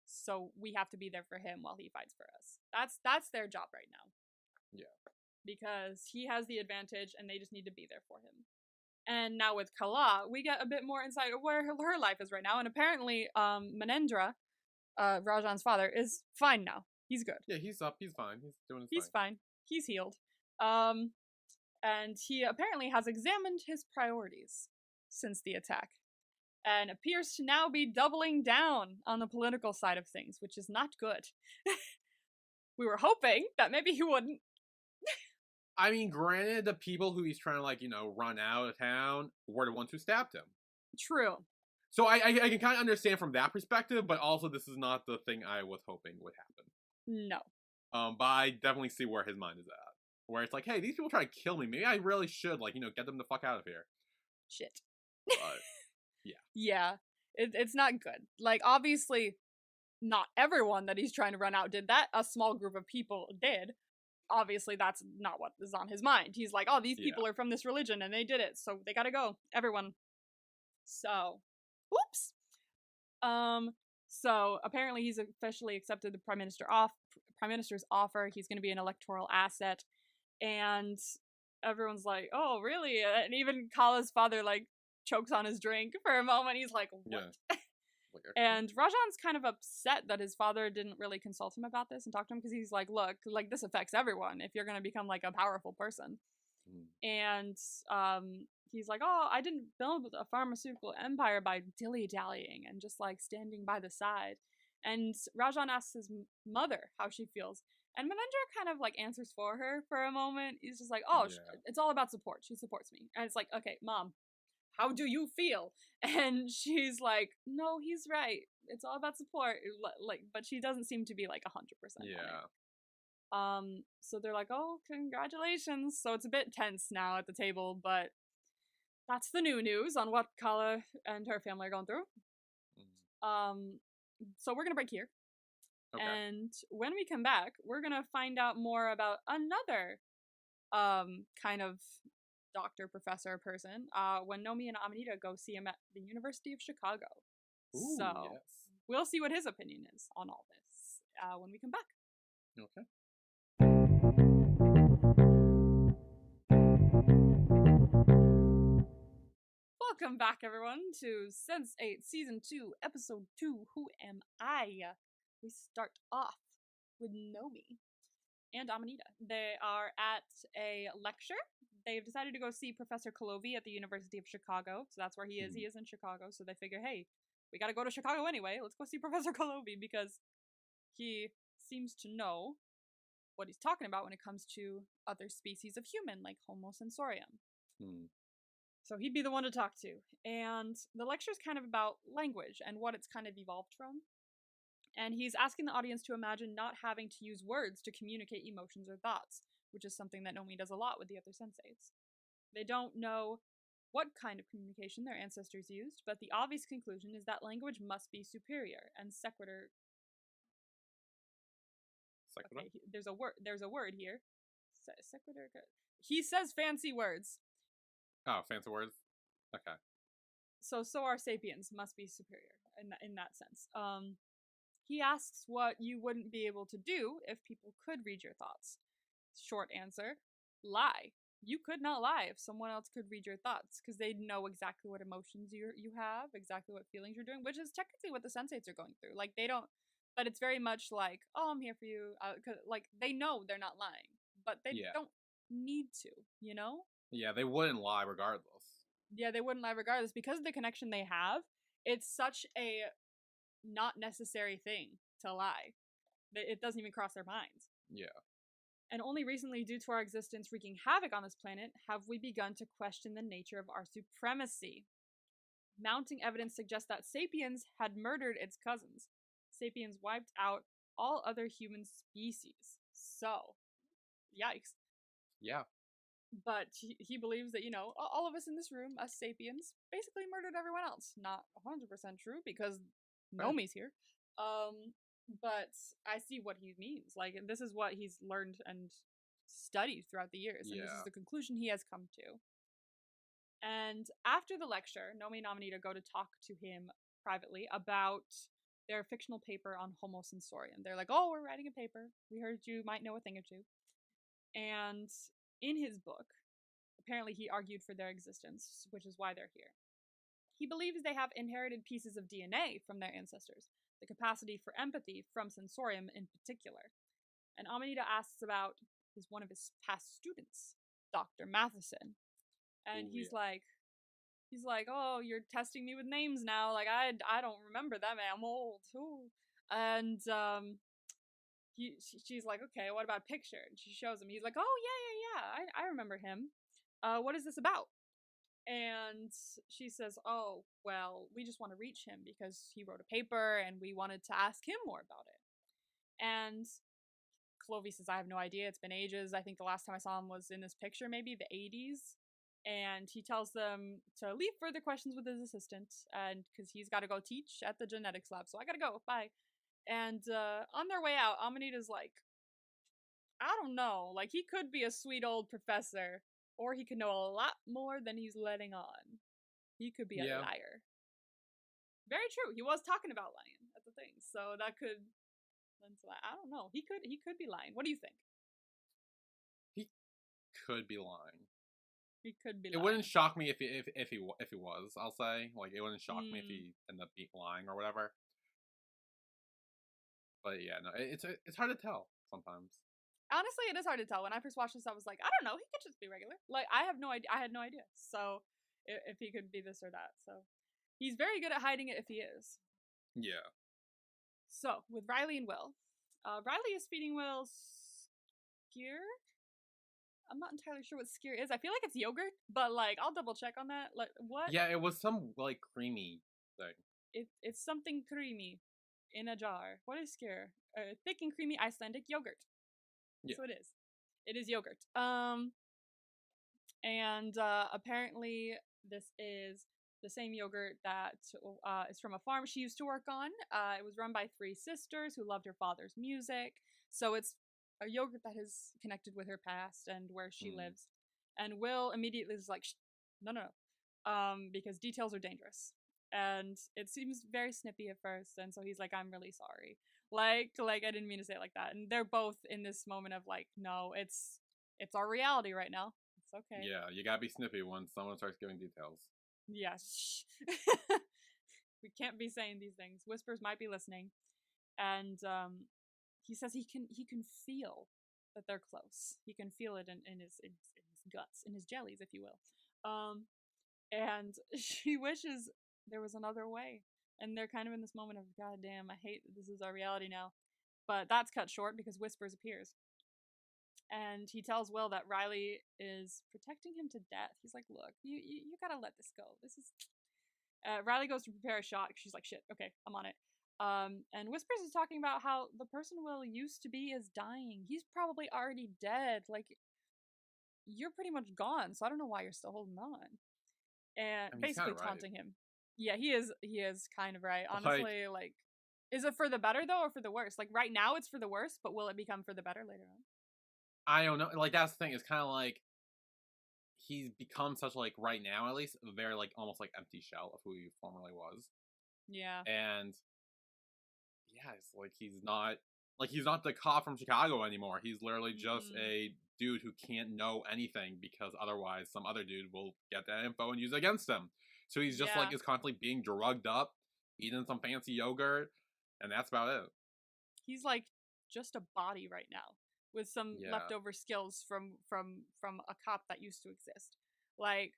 S2: So we have to be there for him while he fights for us. That's their job right now.
S1: Yeah.
S2: Because he has the advantage and they just need to be there for him. And now with Kala, we get a bit more insight of where her life is right now. And apparently, Manendra, Rajan's father, is fine now. He's good.
S1: Yeah, he's up. He's fine. He's doing his
S2: He's fine. He's healed. And he apparently has examined his priorities since the attack. And appears to now be doubling down on the political side of things, which is not good. We were hoping that maybe he wouldn't.
S1: I mean, granted, the people who he's trying to, like, run out of town were the ones who stabbed him.
S2: True.
S1: So I can kind of understand from that perspective, but also this is not the thing I was hoping would happen.
S2: No.
S1: But I definitely see where his mind is at. Where it's like, hey, these people try to kill me. Maybe I really should, like, get them the fuck out of here.
S2: Shit.
S1: But, yeah.
S2: Yeah. It's not good. Like, obviously, not everyone that he's trying to run out did that. A small group of people did. Obviously, that's not what is on his mind. He's like, oh, these people are from this religion, and they did it, so they gotta go. Everyone. So, whoops. So, apparently he's officially accepted the Prime Minister's offer. He's gonna be an electoral asset. And everyone's like, oh, really? And even Kala's father, like, chokes on his drink for a moment. He's like, what?
S1: Like, okay.
S2: And Rajan's kind of upset that his father didn't really consult him about this and talk to him because he's like, look, like this affects everyone if you're going to become like a powerful person.
S1: Mm.
S2: And he's like, oh, I didn't build a pharmaceutical empire by dilly-dallying and just like standing by the side. And Rajan asks his mother how she feels. And Manendra kind of like answers for her for a moment. He's just like, oh,
S1: Yeah.
S2: it's all about support. She supports me. And it's like, okay, mom, how do you feel? And she's like, no, he's right. It's all about support. Like, but she doesn't seem to be like 100% on it.
S1: Yeah.
S2: So they're like, oh, congratulations. So it's a bit tense now at the table, but that's the new news on what Kala and her family are going through.
S1: Mm.
S2: So we're gonna break here.
S1: Okay.
S2: And when we come back, we're gonna find out more about another kind of doctor, professor person, when Nomi and Amanita go see him at the University of Chicago.
S1: Ooh,
S2: So
S1: yes.
S2: we'll see what his opinion is on all this when we come back.
S1: Okay.
S2: Welcome back, everyone, to Sense8 Season 2, Episode 2, Who Am I? We start off with Nomi and Amanita. They are at a lecture. They've decided to go see Professor Kolovi at the University of Chicago. So that's where he is.
S1: Mm.
S2: He is in Chicago. So they figure, hey, we gotta go to Chicago anyway. Let's go see Professor Kolovi because he seems to know what he's talking about when it comes to other species of human, like Homo sensorium.
S1: Mm.
S2: So he'd be the one to talk to. And the lecture is kind of about language and what it's kind of evolved from. And he's asking the audience to imagine not having to use words to communicate emotions or thoughts, which is something that Nomi does a lot with the other sensates. They don't know what kind of communication their ancestors used, but the obvious conclusion is that language must be superior, and sequitur.
S1: Sequitur?
S2: Okay, there's a word. There's a word here. Sequitur. He says fancy words.
S1: Oh, fancy words? Okay.
S2: So are sapiens must be superior in that sense. He asks what you wouldn't be able to do if people could read your thoughts. Short answer, lie. You could not lie if someone else could read your thoughts because they'd know exactly what emotions you have, exactly what feelings you're doing, which is technically what the sensates are going through. Like they don't, but it's very much like, oh, I'm here for you. Like they know they're not lying, but they
S1: Yeah.
S2: don't need to, you know?
S1: Yeah, they wouldn't lie regardless.
S2: Yeah, they wouldn't lie regardless because of the connection they have. It's such a not necessary thing to lie. It doesn't even cross their minds.
S1: Yeah.
S2: And only recently, due to our existence wreaking havoc on this planet, have we begun to question the nature of our supremacy. Mounting evidence suggests that sapiens had murdered its cousins. Sapiens wiped out all other human species. So, yikes.
S1: Yeah.
S2: But he believes that, all of us in this room, us sapiens, basically murdered everyone else. Not 100% true because Nomi's here. But I see what he means. Like, this is what he's learned and studied throughout the years. And this is
S1: Yeah.
S2: the conclusion he has come to. And after the lecture, Nomi and Amanita go to talk to him privately about their fictional paper on Homo sensorium. They're like, oh, we're writing a paper. We heard you might know a thing or two. And in his book, apparently he argued for their existence, which is why they're here. He believes they have inherited pieces of DNA from their ancestors, the capacity for empathy from sensorium in particular. And Amanita asks about one of his past students, Dr. Matheson. And
S1: Ooh,
S2: he's
S1: yeah.
S2: like, oh, you're testing me with names now. Like I don't remember them. I'm old. Ooh. And she's like, okay, what about a picture? And she shows him. He's like, oh yeah. I remember him. What is this about? And she says, oh, well, we just want to reach him because he wrote a paper and we wanted to ask him more about it. And Clovey says, I have no idea. It's been ages. I think the last time I saw him was in this picture, maybe the 80s. And he tells them to leave further questions with his assistant, and because he's got to go teach at the genetics lab. So I got to go. Bye. And on their way out, Amanita's like, I don't know. Like, he could be a sweet old professor, or he could know a lot more than he's letting on. He could be a
S1: Yeah.
S2: liar. Very true. He was talking about lying at the thing, so that could lend to that. I don't know. He could be lying. What do you think?
S1: He could be lying.
S2: He could be
S1: It wouldn't
S2: lying.
S1: shock me if he was. I'll say, like, it wouldn't shock me if
S2: Mm.
S1: he ended up lying or whatever. But yeah, no, it's hard to tell sometimes.
S2: Honestly, it is hard to tell. When I first watched this, I was like, I don't know. He could just be regular. Like, I have no idea. I had no idea. So, if he could be this or that. So, he's very good at hiding it if he is.
S1: Yeah.
S2: So, with Riley and Will, Riley is feeding Will skyr. I'm not entirely sure what skyr is. I feel like it's yogurt, but like I'll double check on that. Like what?
S1: Yeah, it was some like creamy thing.
S2: It's something creamy in a jar. What is skyr? Thick and creamy Icelandic yogurt.
S1: Yeah.
S2: So it is. It is yogurt. And apparently this is the same yogurt that is from a farm she used to work on. It was run by three sisters who loved her father's music. So it's a yogurt that is connected with her past and where she lives. And Will immediately is like, no, no, no, because details are dangerous. And it seems very snippy at first, and so he's like, I'm really sorry. Like I didn't mean to say it like that. And they're both in this moment of like, no, it's our reality right now. It's okay.
S1: Yeah, you gotta be snippy when someone starts giving details.
S2: Yeah, shh. We can't be saying these things. Whispers might be listening, and he says he can feel that they're close. He can feel it in his guts, in his jellies, if you will. And she wishes there was another way. And they're kind of in this moment of, God damn, I hate that this is our reality now. But that's cut short because Whispers appears. And he tells Will that Riley is protecting him to death. He's like, look, you gotta let this go. This is. Riley goes to prepare a shot. She's like, shit, okay, I'm on it. And Whispers is talking about how the person Will used to be is dying. He's probably already dead. Like, you're pretty much gone, so I don't know why you're still holding on. And
S1: I mean, he's
S2: basically
S1: kind of right.
S2: taunting him. Yeah, he is kind of right.
S1: Like,
S2: Honestly, like, is it for the better though or for the worse? Like right now it's for the worse, but will it become for the better later on?
S1: I don't know. Like, that's the thing. It's kind of like he's become such, like, right now at least, a very, like, almost like empty shell of who he formerly was.
S2: Yeah.
S1: And yeah, it's like he's not the cop from Chicago anymore. He's literally just a dude who can't know anything because otherwise some other dude will get that info and use it against him. So he's just like is constantly being drugged up, eating some fancy yogurt, and that's about it.
S2: He's like just a body right now with some leftover skills from a cop that used to exist. Like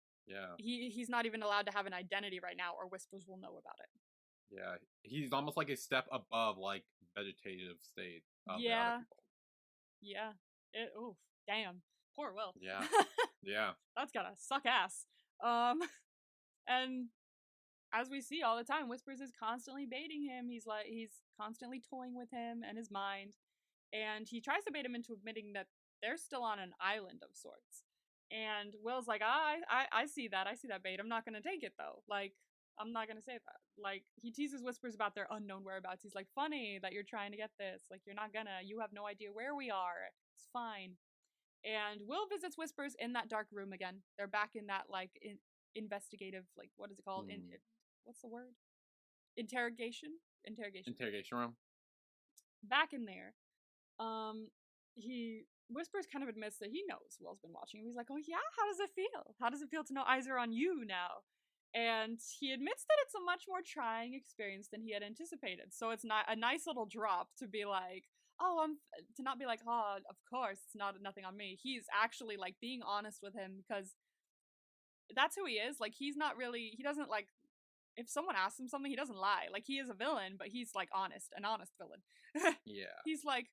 S2: he's not even allowed to have an identity right now, or Whispers will know about it.
S1: Yeah, he's almost like a step above like vegetative state of the
S2: yeah
S1: other people.
S2: Yeah. Oof, damn, poor Will.
S1: Yeah. Yeah.
S2: That's gotta suck ass. And as we see all the time, Whispers is constantly baiting him. He's constantly toying with him and his mind, and he tries to bait him into admitting that they're still on an island of sorts. And Will's like, I see that. I see that bait. I'm not gonna take it though. Like, I'm not gonna say that. Like, he teases Whispers about their unknown whereabouts. He's like, funny that you're trying to get this. Like, you're not gonna. You have no idea where we are. It's fine. And Will visits Whispers in that dark room again. They're back in that like investigative, like, what is it called? What's the word? Interrogation
S1: room.
S2: Back in there. He Whispers kind of admits that he knows Will's been watching him. He's like, oh yeah, how does it feel? How does it feel to know eyes are on you now? And he admits that it's a much more trying experience than he had anticipated. So it's not a nice little drop to be like, to not be like, oh, of course, it's nothing on me. He's actually like being honest with him because that's who he is. Like, he doesn't like, if someone asks him something, he doesn't lie. Like, he is a villain, but he's like honest, an honest villain.
S1: Yeah.
S2: He's like,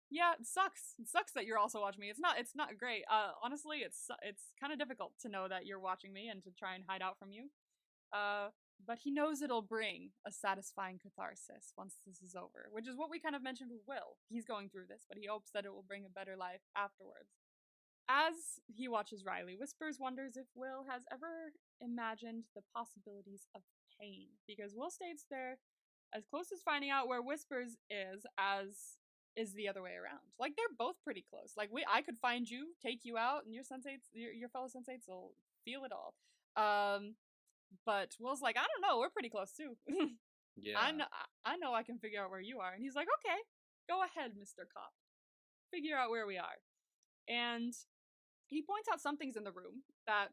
S2: it sucks. It sucks that you're also watching me. It's not great. Honestly, it's kind of difficult to know that you're watching me and to try and hide out from you. But he knows it'll bring a satisfying catharsis once this is over, which is what we kind of mentioned with Will. He's going through this, but he hopes that it will bring a better life afterwards. As he watches Riley, Whispers wonders if Will has ever imagined the possibilities of pain, because Will states they're as close as finding out where Whispers is as is the other way around. Like, they're both pretty close. Like, I could find you, take you out, and your fellow sensates will feel it all. But Will's like, I don't know, we're pretty close too.
S1: Yeah.
S2: I know I can figure out where you are. And he's like, okay, go ahead, Mr. Cop. Figure out where we are. And he points out some things in the room that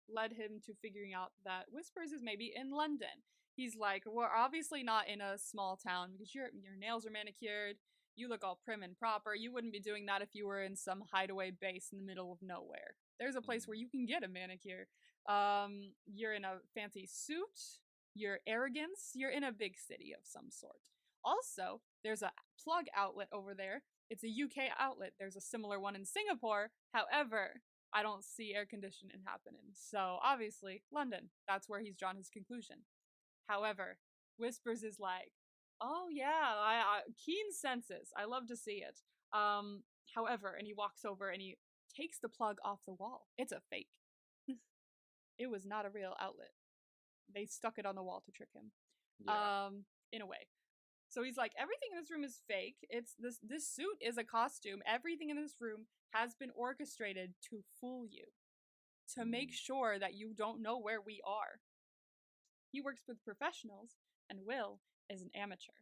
S2: led him to figuring out that Whispers is maybe in London. He's like, we're obviously not in a small town because your nails are manicured. You look all prim and proper. You wouldn't be doing that if you were in some hideaway base in the middle of nowhere. There's a place where
S1: Mm.
S2: you can get a manicure. You're in a fancy suit. Your arrogance. You're in a big city of some sort. Also, there's a plug outlet over there. It's a UK outlet. There's a similar one in Singapore. However, I don't see air conditioning happening. So obviously, London. That's where he's drawn his conclusion. However, Whispers is like, oh yeah, I keen senses. I love to see it. However, and he walks over and he takes the plug off the wall. It's a fake. It was not a real outlet. They stuck it on the wall to trick him.
S1: Yeah.
S2: In a way. So he's like, everything in this room is fake. It's this suit is a costume. Everything in this room has been orchestrated to fool you, to make
S1: Mm.
S2: sure that you don't know where we are. He works with professionals, and Will is an amateur.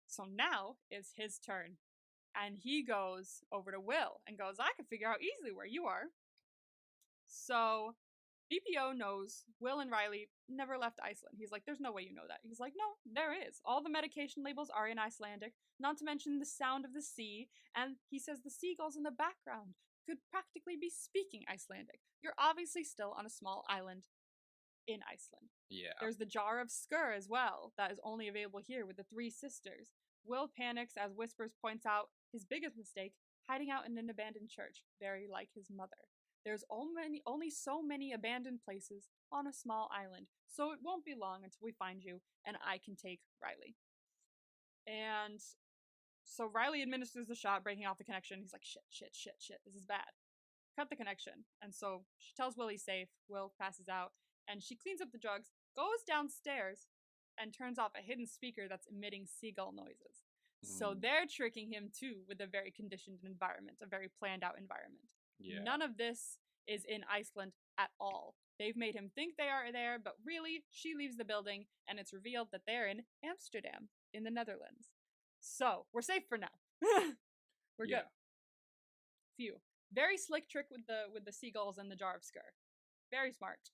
S2: So now is his turn. And he goes over to Will and goes, I can figure out easily where you are. So BPO knows Will and Riley never left Iceland. He's like, there's no way you know that. He's like, no, there is. All the medication labels are in Icelandic, not to mention the sound of the sea. And he says the seagulls in the background could practically be speaking Icelandic. You're obviously still on a small island in Iceland.
S1: Yeah.
S2: There's the jar of skur as well, that is only available here with the three sisters. Will panics as Whispers points out his biggest mistake, hiding out in an abandoned church, very like his mother. There's only so many abandoned places on a small island, so it won't be long until we find you, and I can take Riley. And so Riley administers the shot, breaking off the connection. He's like, shit, this is bad. Cut the connection. And so she tells Will he's safe. Will passes out, and she cleans up the drugs, goes downstairs, and turns off a hidden speaker that's emitting seagull noises. So
S1: Mm.
S2: they're tricking him too with a very conditioned environment, a very planned out environment.
S1: Yeah.
S2: None of this is in Iceland at all. They've made him think they are there, but really, she leaves the building, and it's revealed that they're in Amsterdam, in the Netherlands. So, we're safe for now. We're
S1: Yeah.
S2: good. Phew. Very slick trick with the seagulls and the jar of skur. Very smart.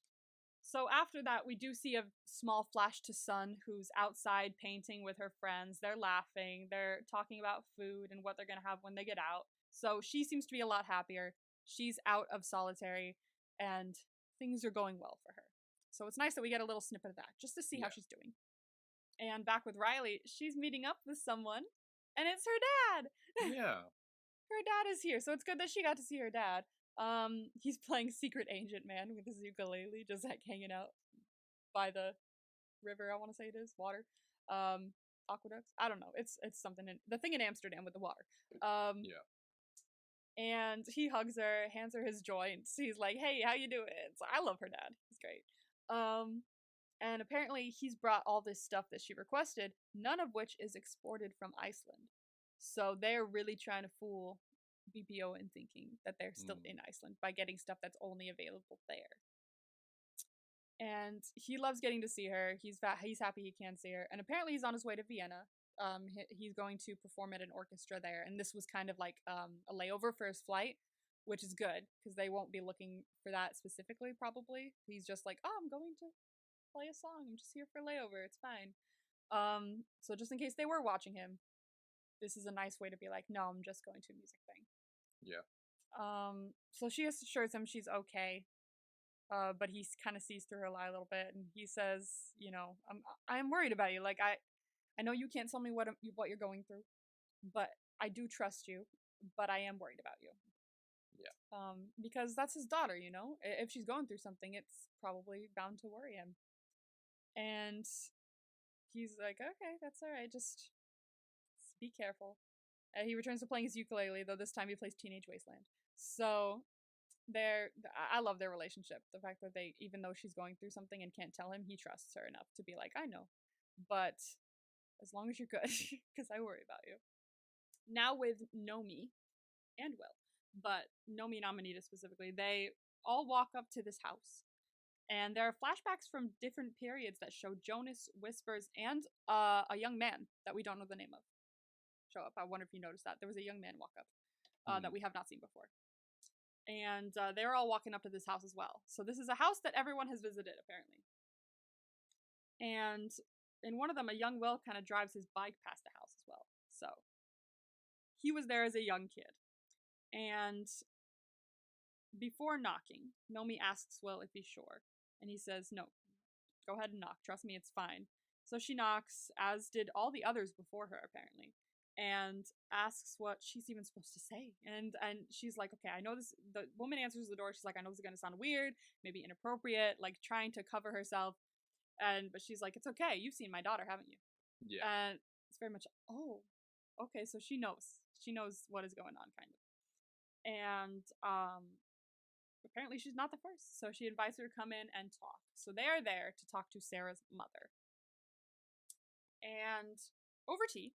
S2: So after that, we do see a small flash to Sun, who's outside painting with her friends. They're laughing. They're talking about food and what they're going to have when they get out. So she seems to be a lot happier. She's out of solitary, and things are going well for her. So it's nice that we get a little snippet of that, just to see how she's doing. And back with Riley, she's meeting up with someone, and it's her dad!
S1: Yeah.
S2: Her dad is here, so it's good that she got to see her dad. He's playing Secret Agent Man with his ukulele, just like hanging out by the river, I want to say it is, water. Aqueducts? I don't know. It's something the thing in Amsterdam with the water.
S1: Yeah.
S2: And he hugs her, hands her his joints. He's like, hey, how you doing? So I love her dad. He's great. And apparently he's brought all this stuff that she requested, none of which is exported from Iceland. So they're really trying to fool BPO in thinking that they're still in Iceland by getting stuff that's only available there. And he loves getting to see her. He's happy he can see her. And apparently he's on his way to Vienna. He's going to perform at an orchestra there. And this was kind of like a layover for his flight, which is good because they won't be looking for that specifically, probably. He's just like, oh, I'm going to play a song. I'm just here for layover. It's fine. So just in case they were watching him, this is a nice way to be like, no, I'm just going to a music thing.
S1: Yeah.
S2: So she assures him she's okay. But he kind of sees through her lie a little bit, and he says, you know, I'm worried about you. Like, I know you can't tell me what you're going through, but I do trust you, but I am worried about you.
S1: Yeah.
S2: Because that's his daughter, you know? If she's going through something, it's probably bound to worry him. And he's like, okay, that's all right. Just be careful. He returns to playing his ukulele, though this time he plays Teenage Wasteland. So I love their relationship. The fact that they, even though she's going through something and can't tell him, he trusts her enough to be like, I know, but as long as you're good, because I worry about you. Now with Nomi and Will, but Nomi and Amanita specifically, they all walk up to this house. And there are flashbacks from different periods that show Jonas, Whispers, and a young man that we don't know the name of show up. I wonder if you noticed that. There was a young man walk up that we have not seen before. And they're all walking up to this house as well. So this is a house that everyone has visited, apparently. And in one of them, a young Will kind of drives his bike past the house as well. So he was there as a young kid. And before knocking, Nomi asks Will if he's sure. And he says, no, go ahead and knock. Trust me, it's fine. So she knocks, as did all the others before her, apparently, and asks what she's even supposed to say. And she's like, okay, I know this. The woman answers the door. She's like, I know this is going to sound weird, maybe inappropriate, like trying to cover herself. But she's like, it's okay. You've seen my daughter, haven't you?
S1: Yeah.
S2: And it's very much, oh, okay. So she knows. She knows what is going on, kind of. And apparently she's not the first. So she invites her to come in and talk. So they are there to talk to Sarah's mother. And over tea,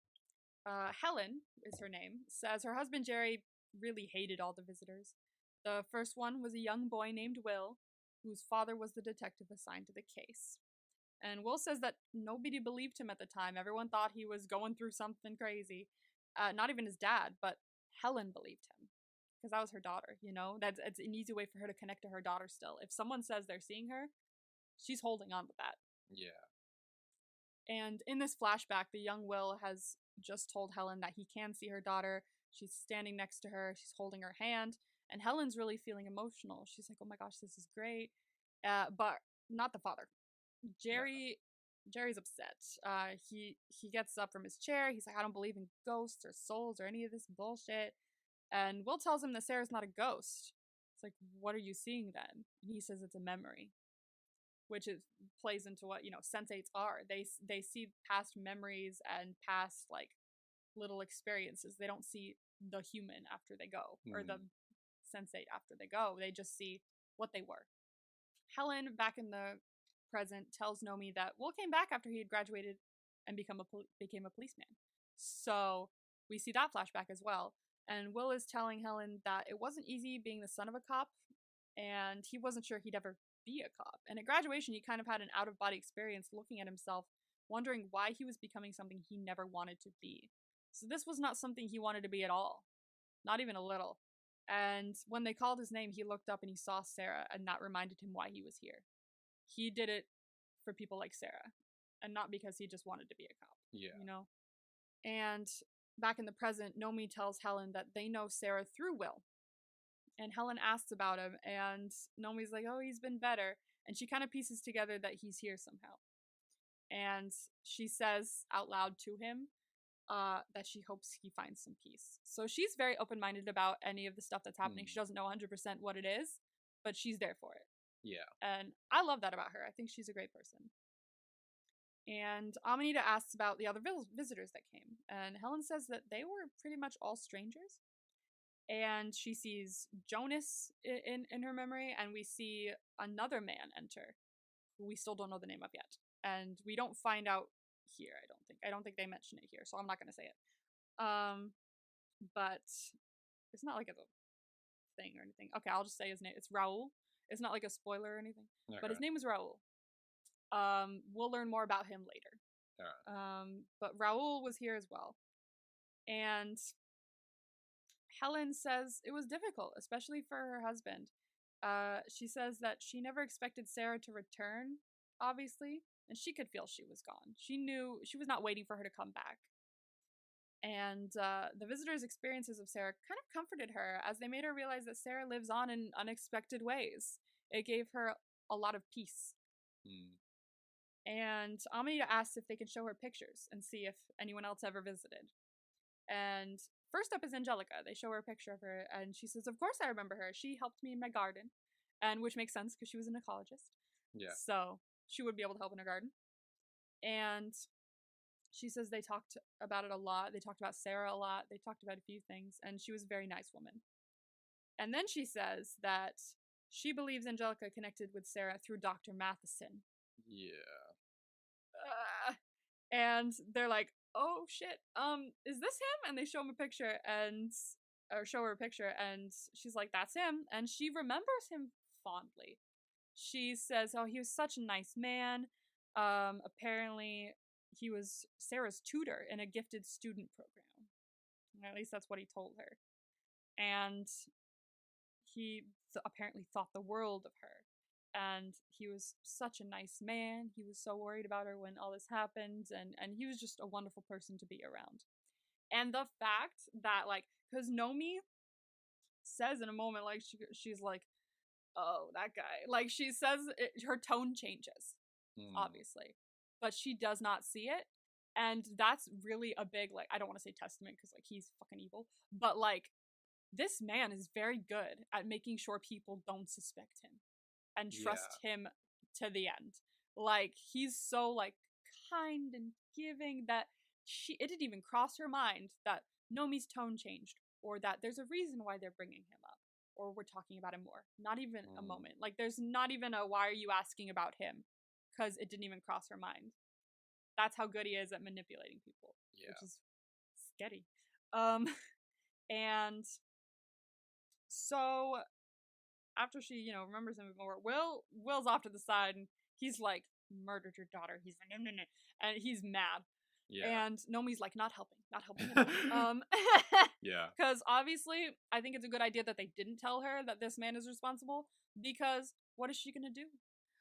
S2: Helen is her name, says her husband Jerry really hated all the visitors. The first one was a young boy named Will, whose father was the detective assigned to the case. And Will says that nobody believed him at the time. Everyone thought he was going through something crazy. Not even his dad, but Helen believed him. Because that was her daughter, you know? It's an easy way for her to connect to her daughter still. If someone says they're seeing her, she's holding on to that.
S1: Yeah.
S2: And in this flashback, the young Will has just told Helen that he can see her daughter. She's standing next to her. She's holding her hand. And Helen's really feeling emotional. She's like, oh my gosh, this is great. But not the father. Jerry's upset. He gets up from his chair. He's like, I don't believe in ghosts or souls or any of this bullshit. And Will tells him that Sarah's not a ghost. It's like, what are you seeing then? And he says it's a memory. Which plays into what, you know, sensates are. They see past memories and past, like, little experiences. They don't see the human after they go, or the sensate after they go. They just see what they were. Helen, back in the present, tells Nomi that Will came back after he had graduated and became a policeman. So we see that flashback as well. And Will is telling Helen that it wasn't easy being the son of a cop, and he wasn't sure he'd ever be a cop. And at graduation, he kind of had an out-of-body experience looking at himself, wondering why he was becoming something he never wanted to be. So this was not something he wanted to be at all. Not even a little. And when they called his name, he looked up and he saw Sarah, and that reminded him why he was here. He did it for people like Sarah, and not because he just wanted to be a cop.
S1: Yeah.
S2: You know? And back in the present, Nomi tells Helen that they know Sarah through Will. And Helen asks about him, and Nomi's like, oh, he's been better. And she kind of pieces together that he's here somehow. And she says out loud to him that she hopes he finds some peace. So she's very open-minded about any of the stuff that's happening. She doesn't know 100% what it is, but she's there for it.
S1: Yeah.
S2: And I love that about her. I think she's a great person. And Amanita asks about the other visitors that came. And Helen says that they were pretty much all strangers. And she sees Jonas in her memory, and we see another man enter, who we still don't know the name of yet. And we don't find out here, I don't think. I don't think they mention it here, so I'm not going to say it. But it's not like it's a thing or anything. Okay, I'll just say his name. It's Raul. It's not like a spoiler or anything. Okay. But his name is Raul. We'll learn more about him later.
S1: Right.
S2: But Raul was here as well. And Helen says it was difficult, especially for her husband. She says that she never expected Sarah to return, obviously, and she could feel she was gone. She knew she was not waiting for her to come back. And the visitors' experiences of Sarah kind of comforted her, as they made her realize that Sarah lives on in unexpected ways. It gave her a lot of peace. And Amanita asks if they can show her pictures and see if anyone else ever visited. And first up is Angelica. They show her a picture of her, and she says, of course I remember her. She helped me in my garden. And which makes sense, because she was an ecologist.
S1: Yeah.
S2: So she would be able to help in her garden. And she says they talked about it a lot. They talked about Sarah a lot. They talked about a few things, and she was a very nice woman. And then she says that she believes Angelica connected with Sarah through Dr. Matheson.
S1: Yeah.
S2: And they're like, oh shit, is this him? And they show him a picture, or show her a picture, and she's like, that's him. And she remembers him fondly. She says, oh, he was such a nice man. Apparently he was Sarah's tutor in a gifted student program. At least that's what he told her. And he apparently thought the world of her. And he was such a nice man. He was so worried about her when all this happened, and he was just a wonderful person to be around. And the fact that, like, because Nomi says in a moment, like, she's like, oh, that guy. Like, she says her tone changes, obviously, but she does not see it. And that's really a big, like, I don't want to say testament because, like, he's fucking evil, but, like, this man is very good at making sure people don't suspect him and trust him to the end. Like, he's so, like, kind and giving that it didn't even cross her mind that Nomi's tone changed, or that there's a reason why they're bringing him up, or we're talking about him more. Not even a moment. Like, there's not even a why are you asking about him, because it didn't even cross her mind. That's how good he is at manipulating people, which is scary. And so after she, remembers him more, Will's off to the side, and he's like, murdered your daughter. He's like, no, and he's mad. Yeah. And Nomi's like, not helping at all. Yeah. Because obviously, I think it's a good idea that they didn't tell her that this man is responsible, because what is she gonna do?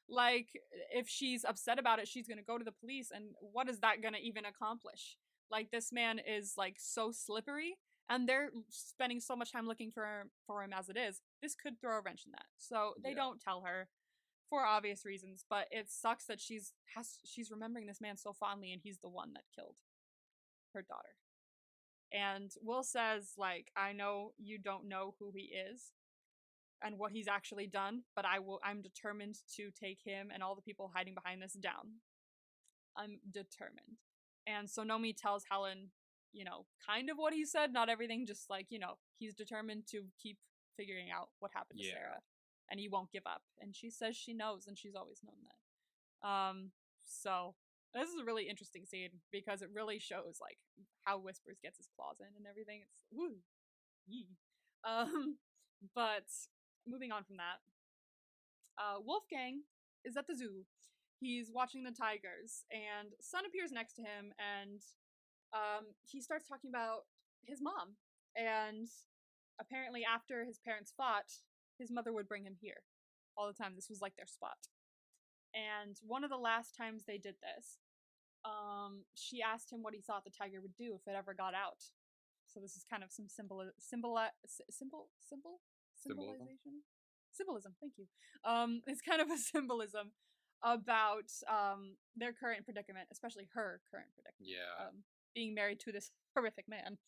S2: Like, if she's upset about it, she's gonna go to the police, and what is that gonna even accomplish? Like, this man is, like, so slippery, and they're spending so much time looking for him as it is. This could throw a wrench in that. So they don't tell her for obvious reasons, but it sucks that she's remembering this man so fondly, and he's the one that killed her daughter. And Will says, like, I know you don't know who he is and what he's actually done, but I'm determined to take him and all the people hiding behind this down. I'm determined. And so Nomi tells Helen, kind of what he said, not everything, just like, he's determined to keep figuring out what happened to Sarah, and he won't give up. And she says she knows, and she's always known that. So this is a really interesting scene, because it really shows, like, how Whispers gets his claws in and everything. It's woo, yee. But moving on from that, Wolfgang is at the zoo. He's watching the tigers, and Sun appears next to him, and he starts talking about his mom. And apparently after his parents fought, his mother would bring him here all the time. This was like their spot. And one of the last times they did this, she asked him what he thought the tiger would do if it ever got out. So this is kind of some symbolism. Thank you. It's kind of a symbolism about their current predicament, especially her current predicament. Yeah. Being married to this horrific man.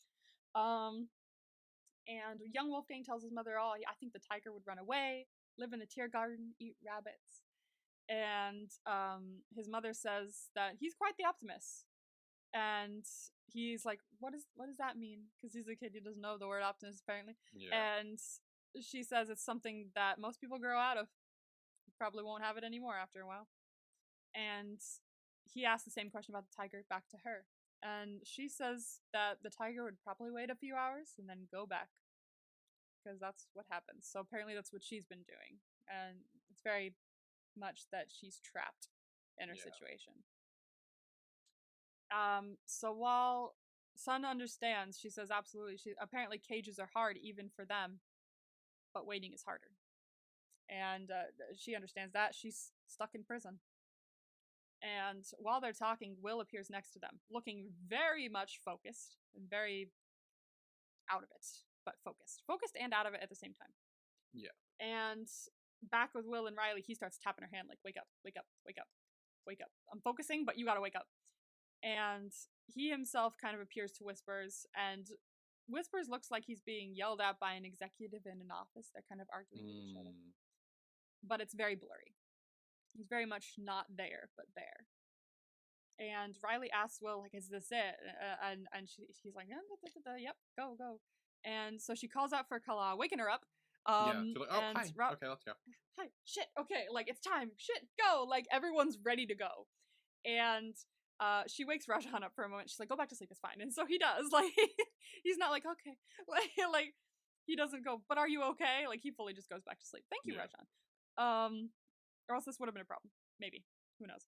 S2: And young Wolfgang tells his mother, I think the tiger would run away, live in the tear garden, eat rabbits. And his mother says that he's quite the optimist. And he's like, what does that mean? Because he's a kid, he doesn't know the word optimist, apparently. Yeah. And she says it's something that most people grow out of. You probably won't have it anymore after a while. And he asks the same question about the tiger back to her. And she says that the tiger would probably wait a few hours and then go back, because that's what happens. So apparently that's what she's been doing. And it's very much that she's trapped in her situation. So while Sun understands, she says absolutely. Apparently cages are hard even for them, but waiting is harder. And she understands that. She's stuck in prison. And while they're talking, Will appears next to them, looking very much focused and very out of it, but focused. Focused and out of it at the same time. Yeah. And back with Will and Riley, he starts tapping her hand like, wake up, wake up, wake up, wake up. I'm focusing, but you gotta wake up. And he himself kind of appears to Whispers, and Whispers looks like he's being yelled at by an executive in an office. They're kind of arguing with each other. But it's very blurry. He's very much not there, but there. And Riley asks Will, like, is this it? And he's like, yep, go. And so she calls out for Kala, waking her up.
S1: She's like, hi, okay, let's go.
S2: Hi, shit, okay, like, it's time, shit, go! Like, everyone's ready to go. And she wakes Rajan up for a moment. She's like, go back to sleep, it's fine. And so he does. Like, he's not like, okay. Like, he doesn't go, but are you okay? Like, he fully just goes back to sleep. Thank you, Rajan. Or else this would have been a problem. Maybe. Who knows?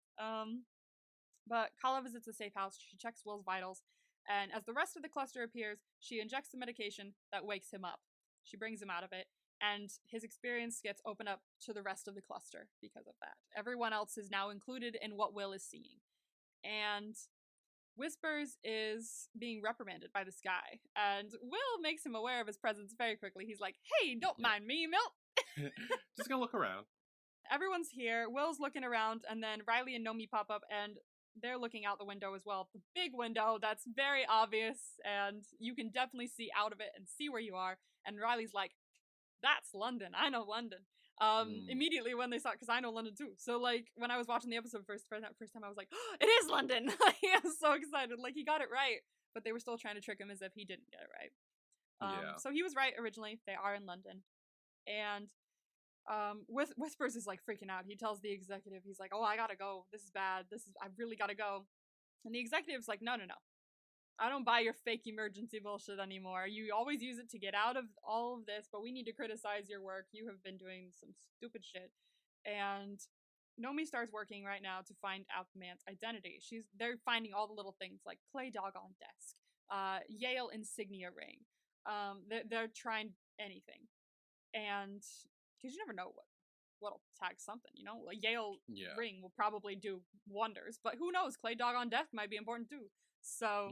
S2: But Kala visits a safe house. She checks Will's vitals. And as the rest of the cluster appears, she injects the medication that wakes him up. She brings him out of it. and his experience gets opened up to the rest of the cluster because of that. Everyone else is now included in what Will is seeing. And Whispers is being reprimanded by this guy, and Will makes him aware of his presence very quickly. He's like, hey, don't mind me, Milt.
S1: Just gonna look around.
S2: Everyone's here. Will's looking around, and then Riley and Nomi pop up, and they're looking out the window as well. The big window that's very obvious, and you can definitely see out of it and see where you are. And Riley's like, that's London. I know London. Immediately when they saw it, because I know London too. So, like, when I was watching the episode first time, I was like, oh, it is London! Like, I was so excited. Like, he got it right. But they were still trying to trick him as if he didn't get it right. So he was right originally. They are in London. And Whispers is like freaking out. He tells the executive, he's like, oh, I gotta go. This is bad. I really gotta go. And the executive's like, no. I don't buy your fake emergency bullshit anymore. You always use it to get out of all of this, but we need to criticize your work. You have been doing some stupid shit. And Nomi starts working right now to find out the man's identity. They're finding all the little things like clay dog on desk, Yale insignia ring. They're trying anything. And because you never know what'll tag something, you know? A Yale ring will probably do wonders, but who knows? Clay dog on desk might be important too. So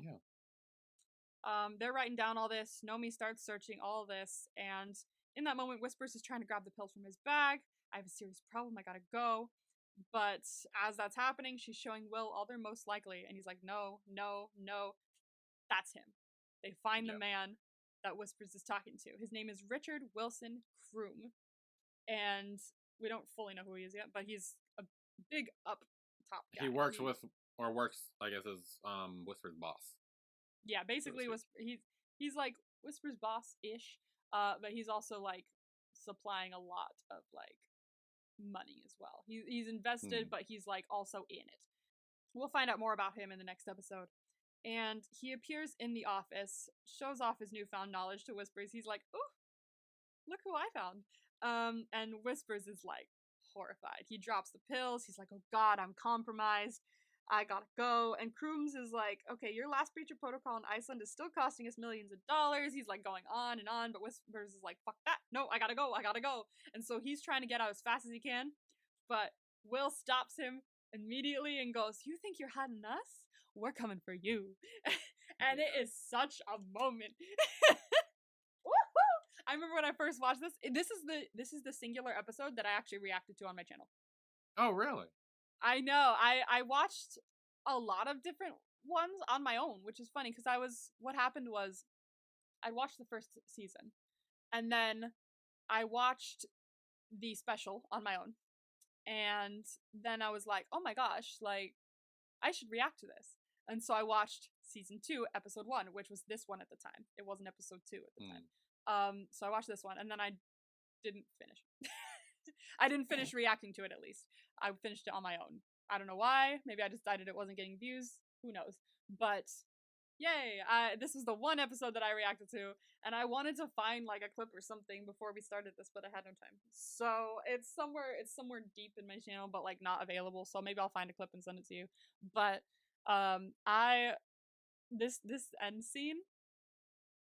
S2: they're writing down all this. Nomi starts searching all this, and in that moment, Whispers is trying to grab the pills from his bag. I have a serious problem. I gotta go. But as that's happening, she's showing Will all their most likely, and he's like, no. That's him. They find the man that Whispers is talking to. His name is Richard Wilson Kroom. And we don't fully know who he is yet, but he's a big up top guy.
S1: He works I guess, as Whisper's boss.
S2: Yeah, basically, he's like Whisper's boss-ish, but he's also like supplying a lot of like money as well. He's invested, but he's like also in it. We'll find out more about him in the next episode. And he appears in the office, shows off his newfound knowledge to Whispers. He's like, "Ooh, look who I found." And Whispers is like horrified. He drops the pills. He's like, "Oh God, I'm compromised. I gotta go." And Krooms is like, "Okay, your last breach of protocol in Iceland is still costing us millions of dollars." He's like going on and on, but Whispers is like, "Fuck that. No, I gotta go. And so he's trying to get out as fast as he can, but Will stops him immediately and goes, "You think you're hiding us? We're coming for you." And it is such a moment. I remember when I first watched this. This is the singular episode that I actually reacted to on my channel.
S1: Oh, really?
S2: I know. I watched a lot of different ones on my own, which is funny because what happened was I watched the first season and then I watched the special on my own. And then I was like, oh my gosh, like I should react to this. And so I watched season 2, episode 1, which was this one at the time. It wasn't episode 2 at the time. So I watched this one and then I didn't finish. I didn't finish reacting to it, at least. I finished it on my own. I don't know why. Maybe I decided it wasn't getting views. Who knows? But yay! This was the one episode that I reacted to, and I wanted to find like a clip or something before we started this, but I had no time. So it's somewhere deep in my channel, but like not available. So maybe I'll find a clip and send it to you. But this end scene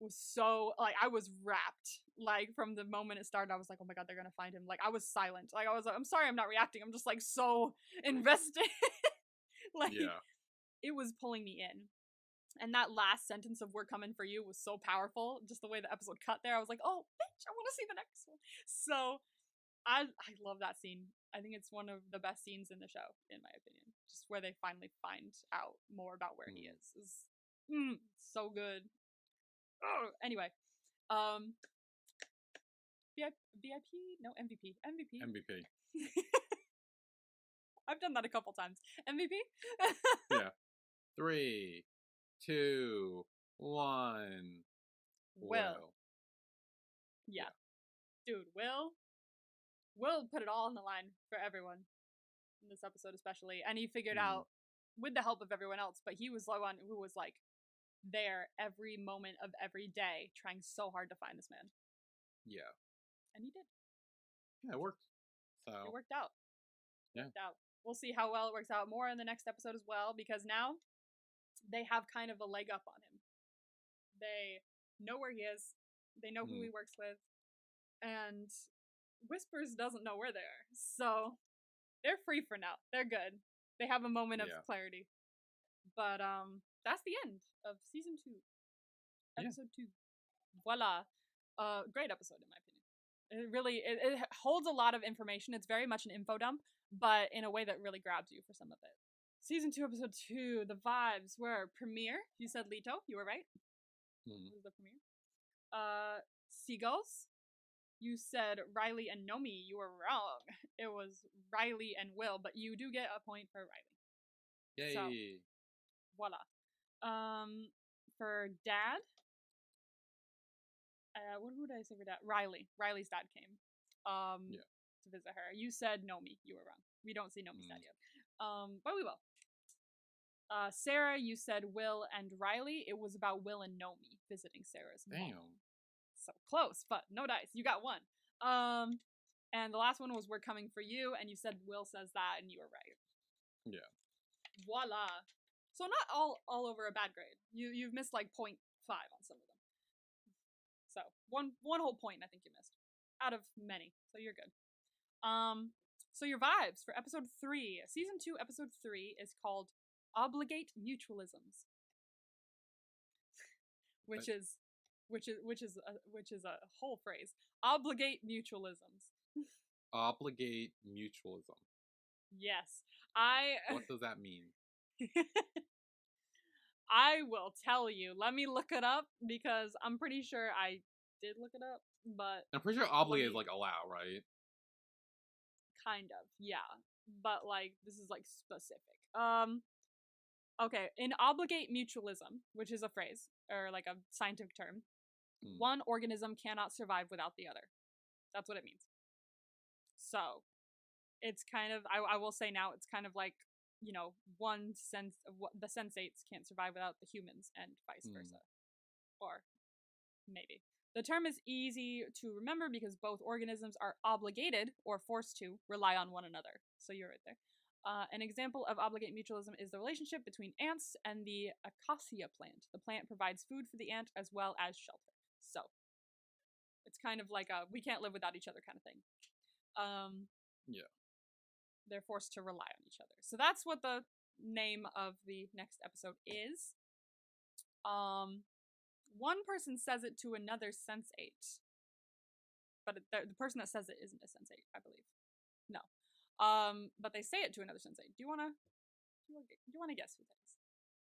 S2: was so, like, I was wrapped, like, from the moment it started. I was like, oh my God, they're gonna find him. Like, I was silent. Like, I was like, I'm sorry I'm not reacting. I'm just, like, so invested. Like, it was pulling me in. And that last sentence of "we're coming for you" was so powerful. Just the way the episode cut there, I was like, oh, bitch, I want to see the next one. So, I love that scene. I think it's one of the best scenes in the show, in my opinion. Just where they finally find out more about where he is so good. Oh, anyway, VIP? No, MVP.
S1: MVP.
S2: I've done that a couple times. MVP?
S1: Yeah. 3, 2, 1.
S2: Will. Yeah. Dude, Will put it all on the line for everyone in this episode especially, and he figured out with the help of everyone else, but he was the one who was like there every moment of every day trying so hard to find this man.
S1: Yeah.
S2: And he did.
S1: Yeah, it worked. So
S2: it worked out.
S1: Yeah.
S2: Worked out. We'll see how well it works out more in the next episode as well, because now they have kind of a leg up on him. They know where he is. They know who he works with. and Whispers doesn't know where they are. So they're free for now. They're good. They have a moment of
S1: Yeah.
S2: clarity. But that's the end of season 2,
S1: Yeah.
S2: episode 2. Voila. Great episode in my opinion. It really it holds a lot of information. It's very much an info dump, but in a way that really grabs you for some of it. Season 2, episode 2, the vibes were premiere. You said Lito, you were right.
S1: Mm.
S2: This is the premiere. Seagulls. You said Riley and Nomi. You were wrong. It was Riley and Will, but you do get a point for Riley.
S1: Yay.
S2: So, voila. For dad, what would I say for dad? Riley. Riley's dad came. To visit her. You said Nomi. You were wrong. We don't see Nomi's dad yet. But we will. Sarah, you said Will and Riley. It was about Will and Nomi visiting Sarah's mom.
S1: Damn.
S2: So close, but no dice. You got one. And the last one was We're Coming For You, and you said Will says that, and you were right.
S1: Yeah.
S2: Voila. So not all over a bad grade. You've missed like 0.5 on some of them. So one whole point I think you missed out of many. So you're good. So your vibes for episode 3, season 2, episode 3 is called Obligate Mutualisms, which is a whole phrase. Obligate mutualisms.
S1: Obligate mutualism.
S2: Yes.
S1: What does that mean?
S2: I will tell you. Let me look it up because I'm pretty sure I did look it up, but
S1: I'm pretty sure obligate is like allow, right?
S2: Kind of, yeah. But like this is like specific. Okay, in obligate mutualism, which is a phrase or like a scientific term, one organism cannot survive without the other. That's what it means. So, it's kind of I will say now it's kind of like, you know, the sensates can't survive without the humans and vice versa. Or maybe. The term is easy to remember because both organisms are obligated or forced to rely on one another. So you're right there. An example of obligate mutualism is the relationship between ants and the acacia plant. The plant provides food for the ant as well as shelter. So it's kind of like a we can't live without each other kind of thing.
S1: Yeah.
S2: They're forced to rely on each other. So that's what the name of the next episode is. One person says it to another sensate, but the person that says it isn't a sensate, I believe. No. But they say it to another sensate. Do you wanna guess who that is?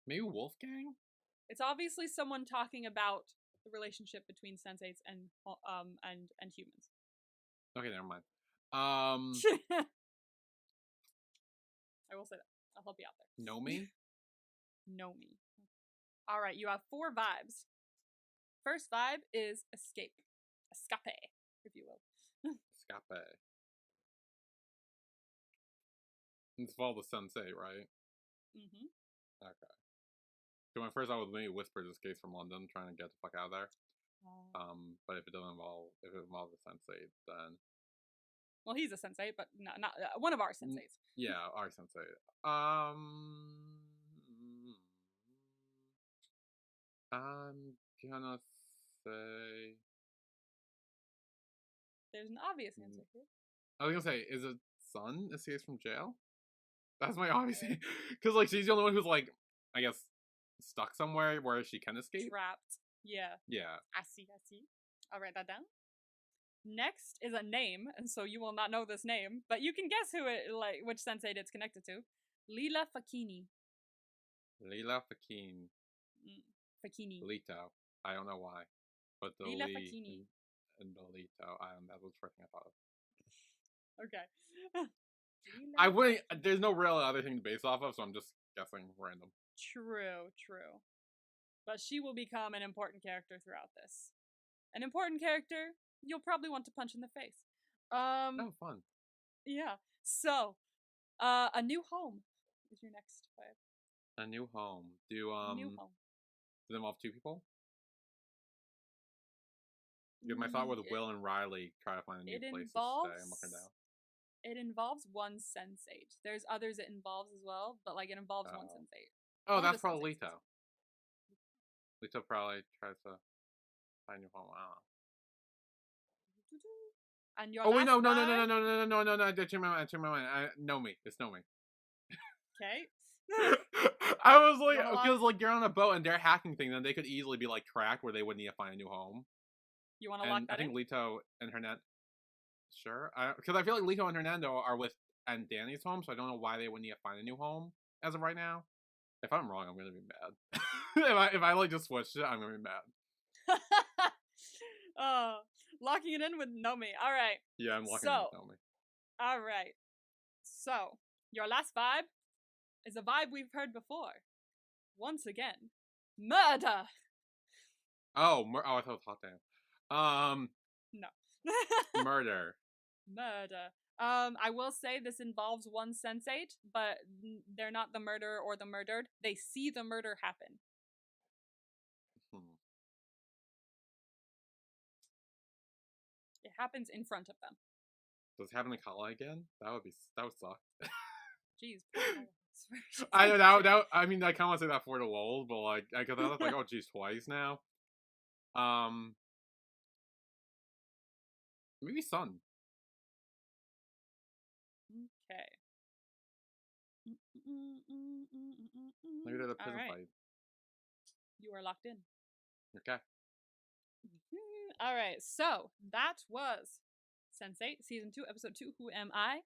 S1: Maybe Wolfgang?
S2: It's obviously someone talking about the relationship between sensates and humans.
S1: Okay, never mind.
S2: I will say that. I'll help you out there.
S1: Nomi?
S2: Nomi. All right, you have 4 vibes. First vibe is escape. Escape, if you will.
S1: Escape. It's all the sensei, right?
S2: Mm-hmm.
S1: Okay. So when first I was maybe Whispers escapes from London, trying to get the fuck out of there. But if it involves a sensei, then
S2: well, he's a sensei, but not one of our senseis.
S1: Yeah, our sensei. I'm gonna say
S2: there's an obvious answer here.
S1: I was gonna say, is it Sun escapes from jail? That's my obvious answer. Because like she's the only one who's like, I guess, stuck somewhere where she can escape.
S2: Trapped. Yeah.
S1: Yeah.
S2: I see. I'll write that down. Next is a name, and so you will not know this name, but you can guess which sensei it's connected to. Lila Fakini.
S1: Lila Fakine.
S2: Fakini.
S1: Lito. I don't know why. But the
S2: Lila Fakini.
S1: And the Lito. That was the first thing I thought of.
S2: Okay.
S1: I wouldn't. There's no real other thing to base off of, so I'm just guessing random.
S2: True. But she will become an important character throughout this. An important character you'll probably want to punch in the face.
S1: Oh, fun.
S2: Yeah. So, A New Home is your next vibe.
S1: A New Home.
S2: New Home.
S1: Do they involve 2 people? Because my thought was Will and Riley try to find a new place to stay. I'm looking down.
S2: It involves one sensate. There's others it involves as well, but like it involves one sensate.
S1: Oh, that's probably Lito. Lito probably tries to find a new home. I don't know.
S2: And your
S1: Oh wait,
S2: last
S1: no, no, no, no,
S2: vibe.
S1: no, no, no, no, no, no! I changed my mind. I changed my mind. Know me. It's know me.
S2: Okay.
S1: I was like,
S2: You wanna lock?
S1: because like you're on a boat and they're hacking things, then they could easily be like cracked where they would need to find a new home.
S2: You wanna lock
S1: And I
S2: that in?
S1: think Lito and Hernando, sure, because I feel like Lito and Hernando are with and Danny's home, so I don't know why they would need to find a new home as of right now. If I'm wrong, I'm gonna be mad. if I like just switched it, I'm gonna be mad.
S2: Oh, locking it in with Nomi. All right.
S1: Yeah, I'm locking in
S2: So,
S1: with Naomi.
S2: all right. So, your last vibe is a vibe we've heard before. Once again, murder.
S1: Oh, I thought it was hot damn.
S2: No.
S1: Murder.
S2: Murder. I will say this involves one sensate, but they're not the murderer or the murdered. They see the murder happen.
S1: Hmm.
S2: It happens in front of them.
S1: Does it happen in Kala again? That would suck.
S2: Jeez.
S1: I know that I mean I kind of want to say that for the lol, but like because I was like, oh geez, twice now. Maybe Sun.
S2: Okay.
S1: Maybe they're the
S2: All
S1: prison
S2: right.
S1: fight.
S2: You are locked in.
S1: Okay.
S2: All right. So that was Sense8, Season 2, Episode 2, Who Am I?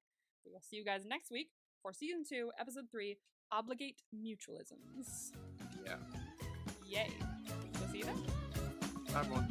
S2: We will see you guys next week for Season 2, Episode 3, Obligate Mutualisms.
S1: Yeah.
S2: Yay. We'll see you then.
S1: Bye everyone.